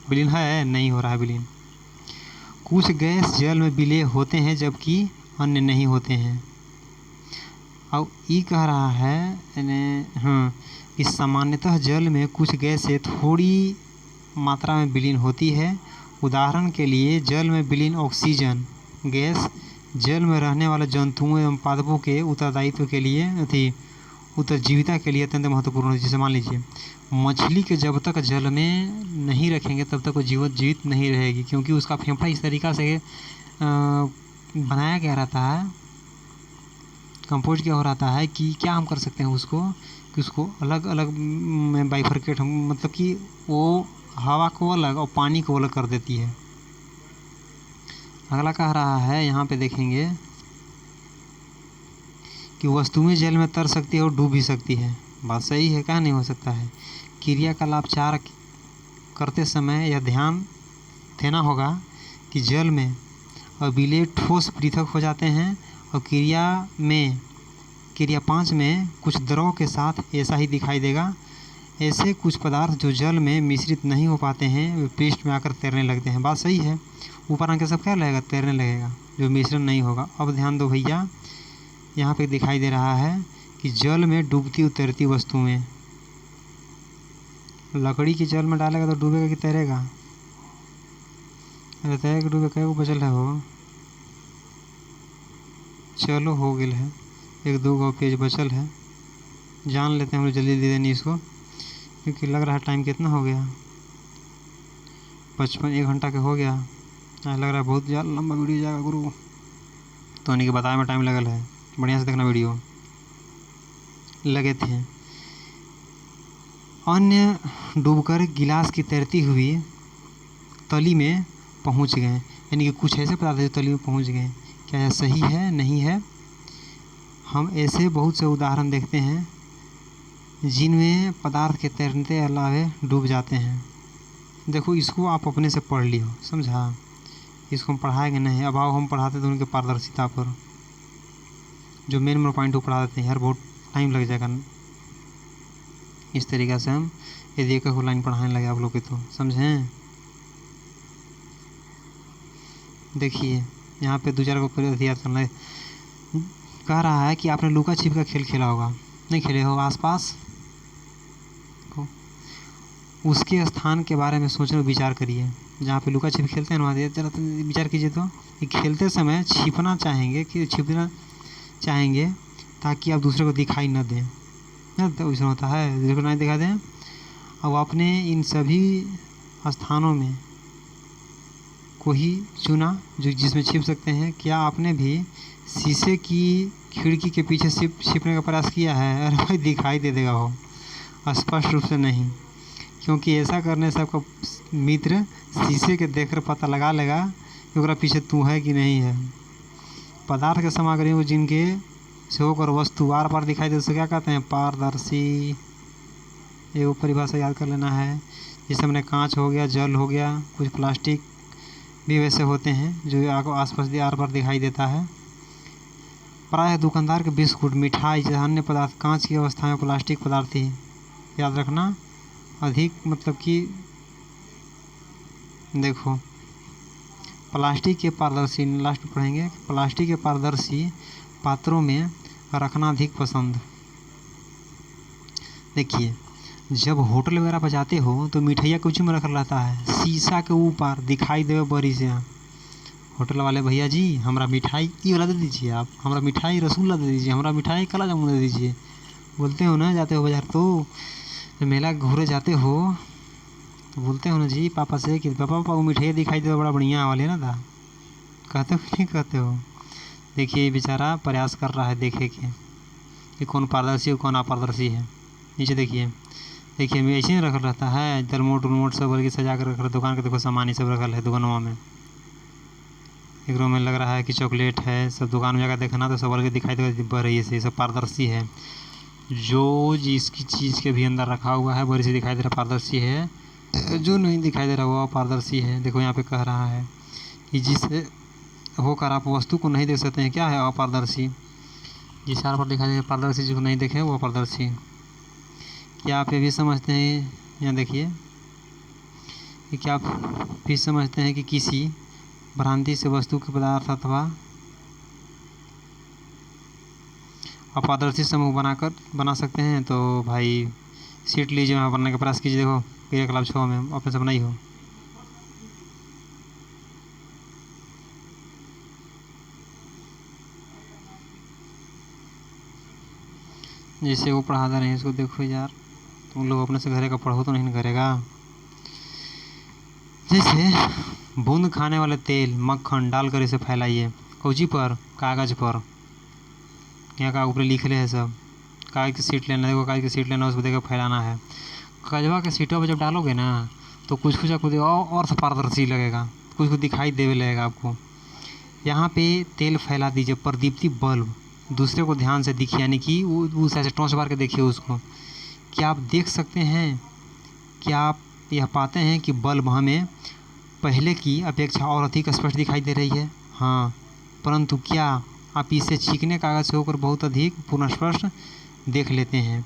विलीन है, नहीं हो रहा है विलीन। कुछ गैस जल में विलेय होते हैं जबकि अन्य नहीं होते हैं। अब ये कह रहा है कि सामान्यतः जल में कुछ गैसें थोड़ी मात्रा में विलीन होती है। उदाहरण के लिए जल में विलीन ऑक्सीजन गैस जल में रहने वाले जंतुओं एवं पादपों के उत्तरदायित्व के लिए उत्तरजीविता के लिए अत्यंत महत्वपूर्ण है। जैसे मान लीजिए मछली के जब तक जल में नहीं रखेंगे तब तक वो जीवित नहीं रहेगी, क्योंकि उसका फेफड़ा इस तरीक़ा से बनाया गया रहता है, कंपोज क्या हो रहता है कि क्या हम कर सकते हैं उसको, कि उसको अलग अलग में बाइफरकेट, मतलब कि वो हवा को अलग और पानी को अलग कर देती है। अगला कह रहा है, यहाँ पे देखेंगे कि वस्तुएं जल में तर सकती है और डूब भी सकती है। बात सही है, क्या नहीं हो सकता है। क्रियाकलाप 4 करते समय यह ध्यान देना होगा कि जल में अबिलेय ठोस पृथक हो जाते हैं और क्रिया 5 में कुछ द्रव के साथ ऐसा ही दिखाई देगा। ऐसे कुछ पदार्थ जो जल में मिश्रित नहीं हो पाते हैं वे पृष्ठ में आकर तैरने लगते हैं। बात सही है, ऊपर आके सब क्या लगेगा, तैरने लगेगा, जो मिश्रण नहीं होगा। अब ध्यान दो भैया, यहाँ पे दिखाई दे रहा है कि जल में डूबती उतरती वस्तुएं। लकड़ी की जल में डालेगा तो डूबेगा कि तैरेगा? अरे तैरेगा डूबेगा, क्या को बचल है वो? चलो हो गया है, 1-2 गो पेज बचल है, जान लेते हैं हम लोग जल्दी दे देनी इसको, क्योंकि लग रहा है टाइम कितना हो गया, 1 घंटा के हो गया। लग रहा है बहुत ज़्यादा लंबा वीडियो जाएगा गुरु, तो उन्हीं के बताए में टाइम लगल है। बढ़िया से देखना वीडियो। लगे थे अन्य डूबकर गिलास की तैरती हुई तली में पहुंच गए, यानी कि कुछ ऐसे पदार्थ जो तली में पहुंच गए। क्या यह सही है? नहीं है। हम ऐसे बहुत से उदाहरण देखते हैं जिनमें पदार्थ के तैरते अलावे डूब जाते हैं। देखो, इसको आप अपने से पढ़ लियो, समझा? इसको हम पढ़ाएंगे नहीं। अब आओ हम पढ़ाते तो उनके पारदर्शिता पर, जो मेन पॉइंट वो पढ़ा देते हैं यार, बहुत टाइम लग जाएगा। इस तरीक़ा से हम यदि एक लाइन पढ़ाने लगे आप लोग के, तो समझें। देखिए यहाँ पे 2-4 को याद करना है। कह रहा है कि आपने लुका छिप का खेल खेला होगा, नहीं खेले हो? आसपास उसके स्थान के बारे में सोचने और विचार करिए। जहाँ पे लुका छिप खेलते हैं वहाँ जरा विचार कीजिए तो, कि खेलते समय छिपना चाहेंगे ताकि आप दूसरे को दिखाई न दें, ना तो वैसा होता है, दूसरे को नहीं दिखा दें। अब आपने इन सभी स्थानों में कोई चुना जो जिसमें छिप सकते हैं। क्या आपने भी शीशे की खिड़की के पीछे छिपने का प्रयास किया है? अरे भाई दिखाई दे देगा वो, स्पष्ट रूप से नहीं, क्योंकि ऐसा करने से आपका मित्र शीशे के देखकर पता लगा लेगा कि उसका पीछे तू है कि नहीं है। पदार्थ के सामग्रियों को जिनके से होकर वस्तु बार बार दिखाई दे उसे क्या कहते हैं? पारदर्शी। ये वो परिभाषा याद कर लेना है। जैसे हमने कांच हो गया, जल हो गया, कुछ प्लास्टिक भी वैसे होते हैं जो आपको आसपास बार बार दिखाई देता है। प्रायः दुकानदार के बिस्कुट, मिठाई जैसे अन्य पदार्थ कांच की अवस्था में प्लास्टिक पदार्थ ही याद रखना अधिक, मतलब कि देखो प्लास्टिक के पारदर्शी, लास्ट में पढ़ेंगे, प्लास्टिक के पारदर्शी पात्रों में रखना अधिक पसंद। देखिए जब होटल वगैरह पर जाते हो तो मिठाइया कुछ में रखा रहता है, शीशा के ऊपर दिखाई देवे बड़ी से। होटल वाले भैया जी हमारा मिठाई ये वाला दे दीजिए, आप हमारा मिठाई रसगुल्ला दे दीजिए, हमारा मिठाई काला जामुन दे दीजिए। बोलते हो ना, जाते हो बाजार तो मेला घूरे जाते हो तो बोलते हो ना जी पापा से कि पापा वो मिठाई दिखाई दे बड़ा बढ़िया वाले ना था, कहते हो कि नहीं कहते हो? देखिए बेचारा प्रयास कर रहा है देखे कि कौन पारदर्शी और कौन अपारदर्शी है। नीचे देखिए मैं ऐसे ही रखा रहता है, तरमोट उलमोट सब बल्कि सजा कर रखा। दुकान के देखो सामान ही सब रखल है दुकानों में। एक रूम में लग रहा है कि चॉकलेट है, सब दुकान में जाकर देखना तो सब बल्कि दिखाई देगा रही है, सब पारदर्शी है। जो जिसकी चीज़ के भी अंदर रखा हुआ है बड़ी से दिखाई दे रहा पारदर्शी है, जो नहीं दिखाई दे रहा वो अपारदर्शी है। देखो यहाँ पे कह रहा है कि जिससे होकर आप वस्तु को नहीं देख सकते हैं, क्या है? अपारदर्शी। जिस आधार पर दिखाई दे पारदर्शी, जो नहीं देखे वो अपारदर्शी। क्या आप ये भी समझते हैं, यहाँ देखिए कि क्या आप भी समझते हैं कि किसी भ्रांति से वस्तु के पदार्थ अथवा अपारदर्शी समूह बना सकते हैं? तो भाई सीट लीजिए, वहाँ बनने का प्रयास कीजिए। देखो क्रियाकलाप 6 में अपने से बनाई हो। जैसे वो पढ़ा रहे हैं इसको देखो यार, तुम लोग अपने से घरे का पढ़ो तो नहीं करेगा। जैसे बूंद खाने वाले तेल, मक्खन डालकर इसे फैलाइए। कौची पर? कागज़ पर। यहाँ का ऊपर लिखले है सब। कागज़ की सीट लेना, देखो कागज़ की सीट लेना, उसको देखकर फैलाना है। कागजवा के सीटों पर जब डालोगे ना तो कुछ आपको और पारदर्शी लगेगा, कुछ दिखाई देवे लगेगा आपको। यहाँ पे तेल फैला दीजिए, प्रदीप्ति बल्ब दूसरे को ध्यान से दिखिए, यानी कि वो ऐसे टॉर्च मार के देखिए उसको। क्या आप देख सकते हैं, क्या आप यह पाते हैं कि बल्ब हमें पहले की अपेक्षा और अधिक स्पष्ट दिखाई दे रही है? हाँ, परंतु क्या आप इसे चिकने कागज से होकर बहुत अधिक पुनर्स्पष्ट देख लेते हैं?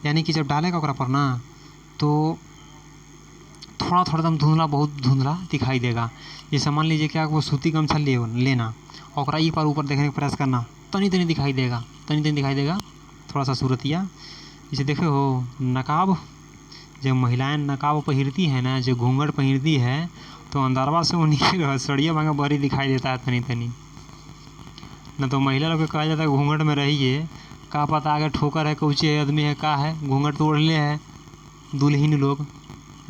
यानी कि जब डालेगा ओकरा पर ना तो थोड़ा थोड़ा दम धुंधला, बहुत धुंधला दिखाई देगा। जैसे मान लीजिए क्या वो सूती गमछा लेना और ई पर ऊपर देखने का प्रयास करना, तनी तनी दिखाई देगा, तनी तनी दिखाई देगा, थोड़ा सा सूरतिया। जैसे देखे हो नकाब, जब महिलाएं नकाब पहिरती है ना, जो घूंघट पहिरती है, तो अंदरवा से उन्हीं सड़िया भांगा बड़ी दिखाई देता है तनी तनी। न तो महिला लोग कहा जाता है घूंघट में रहिए, का पता आगे ठोकर है, कौचे आदमी है, का है, घूंघट तो ओढ़ले है। दुल्हन लोग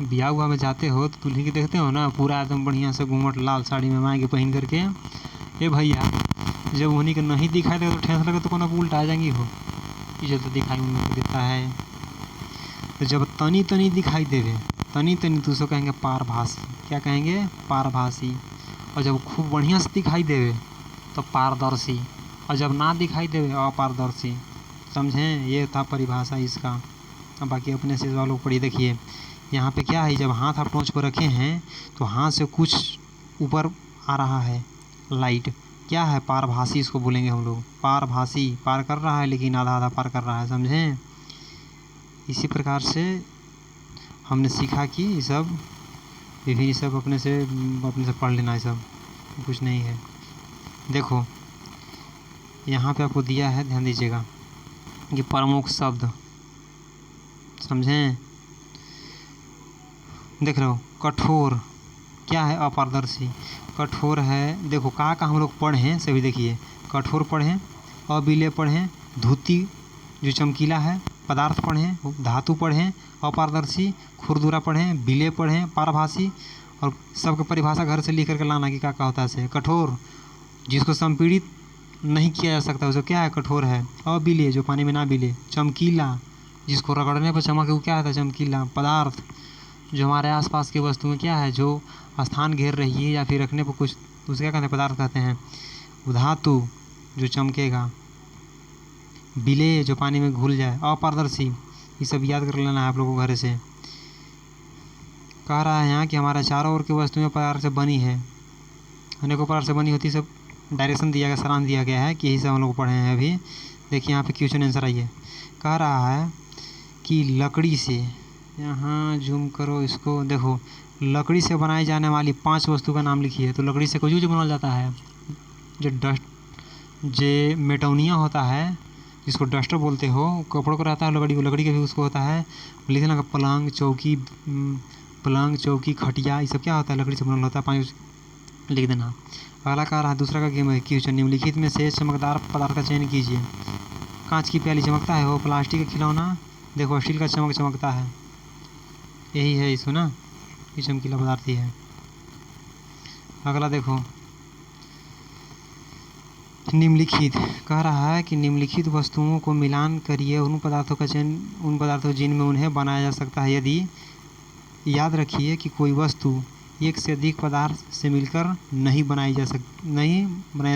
ब्याह हुआ में जाते हो तो दुल्हन के देखते हो ना, पूरा एकदम बढ़िया से घूंघट लाल साड़ी में मांगे पहन करके। ए भैया, जब उन्हीं के नहीं दिखाई देगा तो ठेस लगे तो कोना उल्टा आ जाएंगी हो, इज्जत तो दिखाई उनको देता है। तो जब तनी तनी दिखाई देवे, तनी तनी तो उसको कहेंगे पारभासी। क्या कहेंगे? पारभासी। और जब खूब बढ़िया से दिखाई देवे तो पारदर्शी, और जब ना दिखाई देवे अपारदर्शी। समझें? ये था परिभाषा इसका। अब बाकी अपने से वालों को पढ़िए। देखिए यहाँ पे क्या है, जब हाथ आप टोंच पर रखे हैं तो हाथ से कुछ ऊपर आ रहा है लाइट, क्या है? पारभासी इसको बोलेंगे हम लोग। पारभासी, पार कर रहा है लेकिन आधा आधा पार कर रहा है। समझें? इसी प्रकार से हमने सीखा कि ये सब विभिन्न सब अपने से पढ़ लेना, ये सब कुछ नहीं है। देखो यहाँ पे आपको दिया है, ध्यान दीजिएगा कि प्रमुख शब्द। समझें? देख रहे हो कठोर, क्या है? अपारदर्शी। कठोर है, देखो का हम लोग पढ़ें सभी, देखिए कठोर पढ़ें, अबिले पढ़ें, धूती जो चमकीला है, पदार्थ पढ़ें, धातु पढ़ें, अपारदर्शी, खुरदुरा पढ़ें, बिले पढ़ें, पारभासी। और सबके परिभाषा घर से लिख करके लाना कि क्या होता है। कठोर जिसको संपीड़ित नहीं किया जा सकता उसे क्या है? कठोर है। अबिले जो पानी में ना बिले। चमकीला जिसको रगड़ने पर चमके वो क्या है? चमकीला। पदार्थ जो हमारे आसपास की वस्तुएं क्या है, जो स्थान घेर रही है या फिर रखने पर कुछ, उसे क्या कहते हैं? पदार्थ कहते हैं। धातु जो चमकेगा, बिले जो पानी में घुल जाए, अपारदर्शी। ये सब याद कर लेना है आप लोगों को घर से। कह रहा है यहाँ कि हमारे चारों ओर की वस्तुएं पदार्थ से बनी है, अनेकों पदार्थ से बनी होती। सब डायरेक्शन दिया गया, सारांश दिया गया है कि यही सब हम लोग पढ़े हैं अभी। देखिए यहाँ पे क्वेश्चन आंसर आइए। कह रहा है कि लकड़ी से, यहाँ जूम करो इसको, देखो लकड़ी से बनाई जाने वाली 5 वस्तु का नाम लिखिए। तो लकड़ी से कुछ भी बनाया जाता है, जो डस्ट, जो मेटोनिया होता है जिसको डस्टर बोलते हो, कपड़ों को रहता है लकड़ी को, लकड़ी का भी उसको होता है। लिखना का पलंग चौकी खटिया, ये सब क्या होता है? लकड़ी से बना होता है। 5 लिख देना। अगला कह रहा है, दूसरा का गेम है क्वेश्चन, निम्नलिखित में से चमकदार पदार्थ का चयन कीजिए। कांच की प्याली चमकता है, वो प्लास्टिक का खिलौना देखो स्टील का चमकता है, यही है इसको ना, ये चमकीला पदार्थ ही है। अगला देखो निम्नलिखित, कह रहा है कि निम्नलिखित वस्तुओं को मिलान करिए, उन पदार्थों का चयन, उन पदार्थों जिनमें उन्हें बनाया जा सकता है। यदि याद रखिए कि कोई वस्तु एक से अधिक पदार्थ से मिलकर नहीं बनाई जा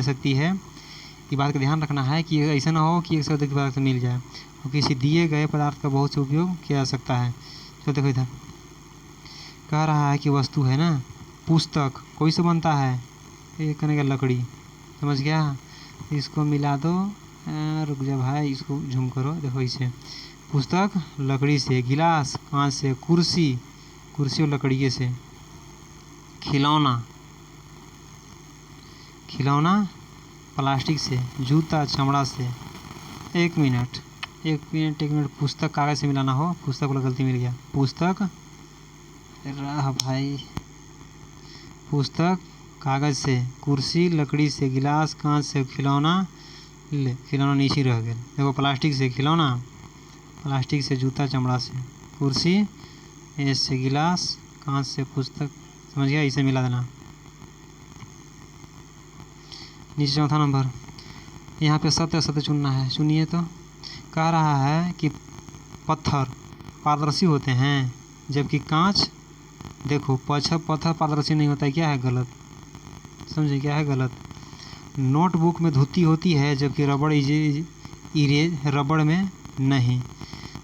सकती है। ये बात का ध्यान रखना है कि ऐसा ना हो कि एक से अधिक पदार्थ मिल जाए और किसी दिए गए पदार्थ का बहुत से उपयोग किया जा सकता है। तो देखो इधर कह रहा है कि वस्तु है ना, पुस्तक कोई से बनता है? एक कहने का लकड़ी, समझ गया? इसको मिला दो, रुक जा भाई, इसको झूम करो, देखो इसे, पुस्तक लकड़ी से, गिलास कांच से, कुर्सी और लकड़ी से, खिलौना प्लास्टिक से, जूता चमड़ा से। एक मिनट, पुस्तक कागज़ से मिलाना हो, पुस्तक वाला गलती मिल गया, पुस्तक रहा भाई, पुस्तक कागज़ से, कुर्सी लकड़ी से, गिलास कांच से, खिलौना नीचे रह गया। देखो प्लास्टिक से खिलौना, प्लास्टिक से जूता चमड़ा से, कुर्सी से गिलास, कांच से पुस्तक। समझ गया? इसे मिला देना। नीचे चौथा नंबर, यहाँ पे सत्य असत्य चुनना है, चुनिए। तो कह रहा है कि पत्थर पारदर्शी होते हैं जबकि कांच, देखो पत्थर पारदर्शी नहीं होता है, क्या है? गलत। समझे क्या है गलत। नोटबुक में धुती होती है जबकि रबड़ में नहीं।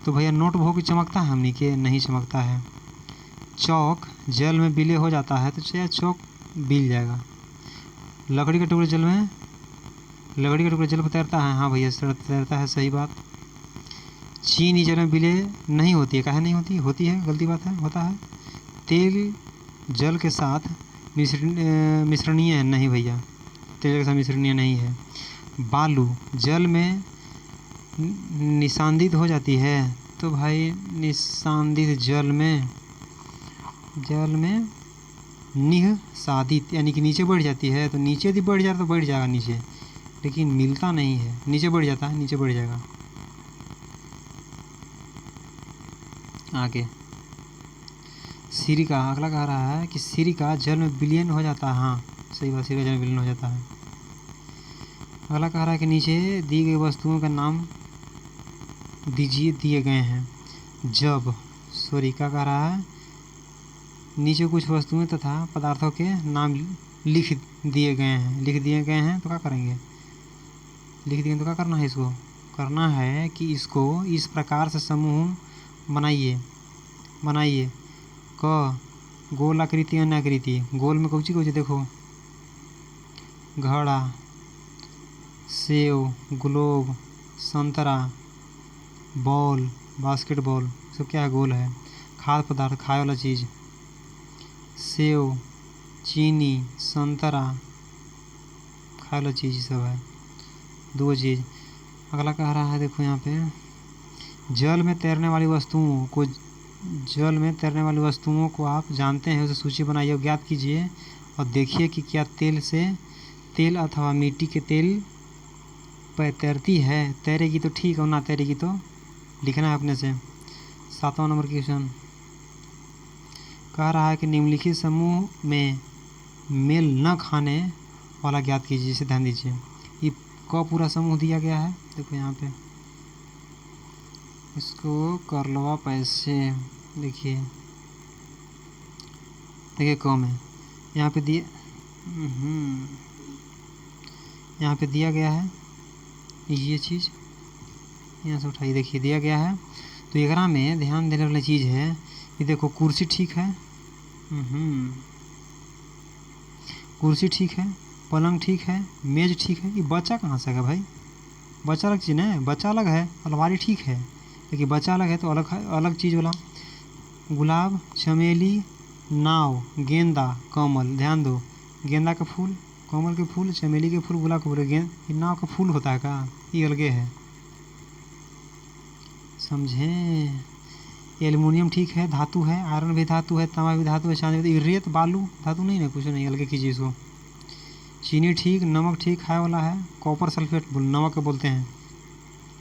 तो भैया नोटबुक चमकता है हमनी के नहीं चमकता है। चौक जल में विलय हो जाता है तो चाहे चौक बिल जाएगा। लकड़ी का टुकड़ा जल पर तैरता है, हाँ भैया तैरता है, सही बात। चीनी जल में विलय नहीं होती है, काहे नहीं होती, होती है, गलती बात है, होता है। तेल जल के साथ मिश्रणीय है, नहीं भैया तेल के साथ मिश्रणीय नहीं है। बालू जल में निशांदित हो जाती है, तो भाई निशांदित जल में निःसादित यानी कि नीचे बढ़ जाती है, तो नीचे यदि बढ़ जाए तो बढ़ जाएगा नीचे, लेकिन मिलता नहीं है, नीचे बढ़ जाता है, नीचे बढ़ जाएगा। आगे सिरिका, अगला कह रहा है कि सिरिका जल में विलीन हो जाता है, हाँ सही बात, सिरिका जल में विलीन हो जाता है। अगला कह रहा है कि नीचे दी गई वस्तुओं का नाम दिए गए हैं। जब क्या कह रहा है, नीचे कुछ वस्तुएं तथा पदार्थों के नाम लिख दिए गए हैं, तो क्या करेंगे, लिख दिए तो क्या करना है, इसको करना है कि इसको इस प्रकार से समूह बनाइए। क गोल आकृति अन्य आकृति, गोल में कौची देखो, घड़ा, सेव, ग्लोब, संतरा, बॉल, बास्केटबॉल, सब क्या है, गोल है। खाद्य पदार्थ, खाए वाला चीज़, सेव, चीनी, संतरा, खाए वाला चीज़ सब है, दो चीज़। अगला कह रहा है देखो यहाँ पे, जल में तैरने वाली वस्तुओं को आप जानते हैं, उसे सूची बनाइए और ज्ञात कीजिए और देखिए कि क्या तेल अथवा मिट्टी के तेल पर तैरती है। तैरेगी तो ठीक और ना तैरेगी तो लिखना है अपने से। 7वां नंबर क्वेश्चन कह रहा है कि निम्नलिखित समूह में मेल न खाने वाला ज्ञात कीजिए, इसे ध्यान दीजिए। ये क पूरा समूह दिया गया है, देखो यहाँ पे, इसको कर लो पैसे, देखिए क में यहाँ पे दिया गया है ये चीज़, यहाँ से उठाइए, देखिए दिया गया है। तो एकरा में ध्यान देने वाली चीज़ है कि देखो कुर्सी ठीक है, कुर्सी ठीक है, पलंग ठीक है, मेज ठीक है। ये बच्चा कहाँ से है भाई, बच्चा अलग चीज़ है, बच्चा अलग है, अलमारी ठीक है, लेकिन बच्चा अलग है तो अलग चीज़ वाला। गुलाब, चमेली, नाव, गेंदा, कमल, ध्यान दो, गेंदा का फूल, कमल के फूल, चमेली के फूल, गुलाब के फूल, ये नाव का फूल होता है का, ये अलगे है, समझे। एल्युमिनियम ठीक है, धातु है, आयरन भी धातु है, तांबा भी धातु है, चांदी, रेत बालू धातु नहीं ना, कुछ नहीं, अलगे कीजिए इसको। चीनी ठीक, नमक ठीक, खाए वाला है। कॉपर सल्फेट नमक बोलते हैं,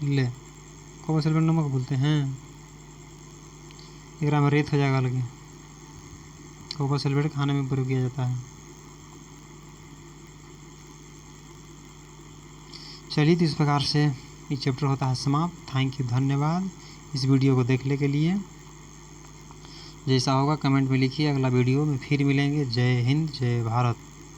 ले कॉपर सल्फेट नमक बोलते हैं, एक में रेत हो जाएगा अलगे। कॉपर सल्फेट खाने में प्रयोग किया जाता है। चलिए तो इस प्रकार से ये चैप्टर होता है समाप्त। थैंक यू, धन्यवाद इस वीडियो को देखने के लिए। जैसा होगा कमेंट में लिखिए, अगला वीडियो में फिर मिलेंगे। जय हिंद, जय भारत।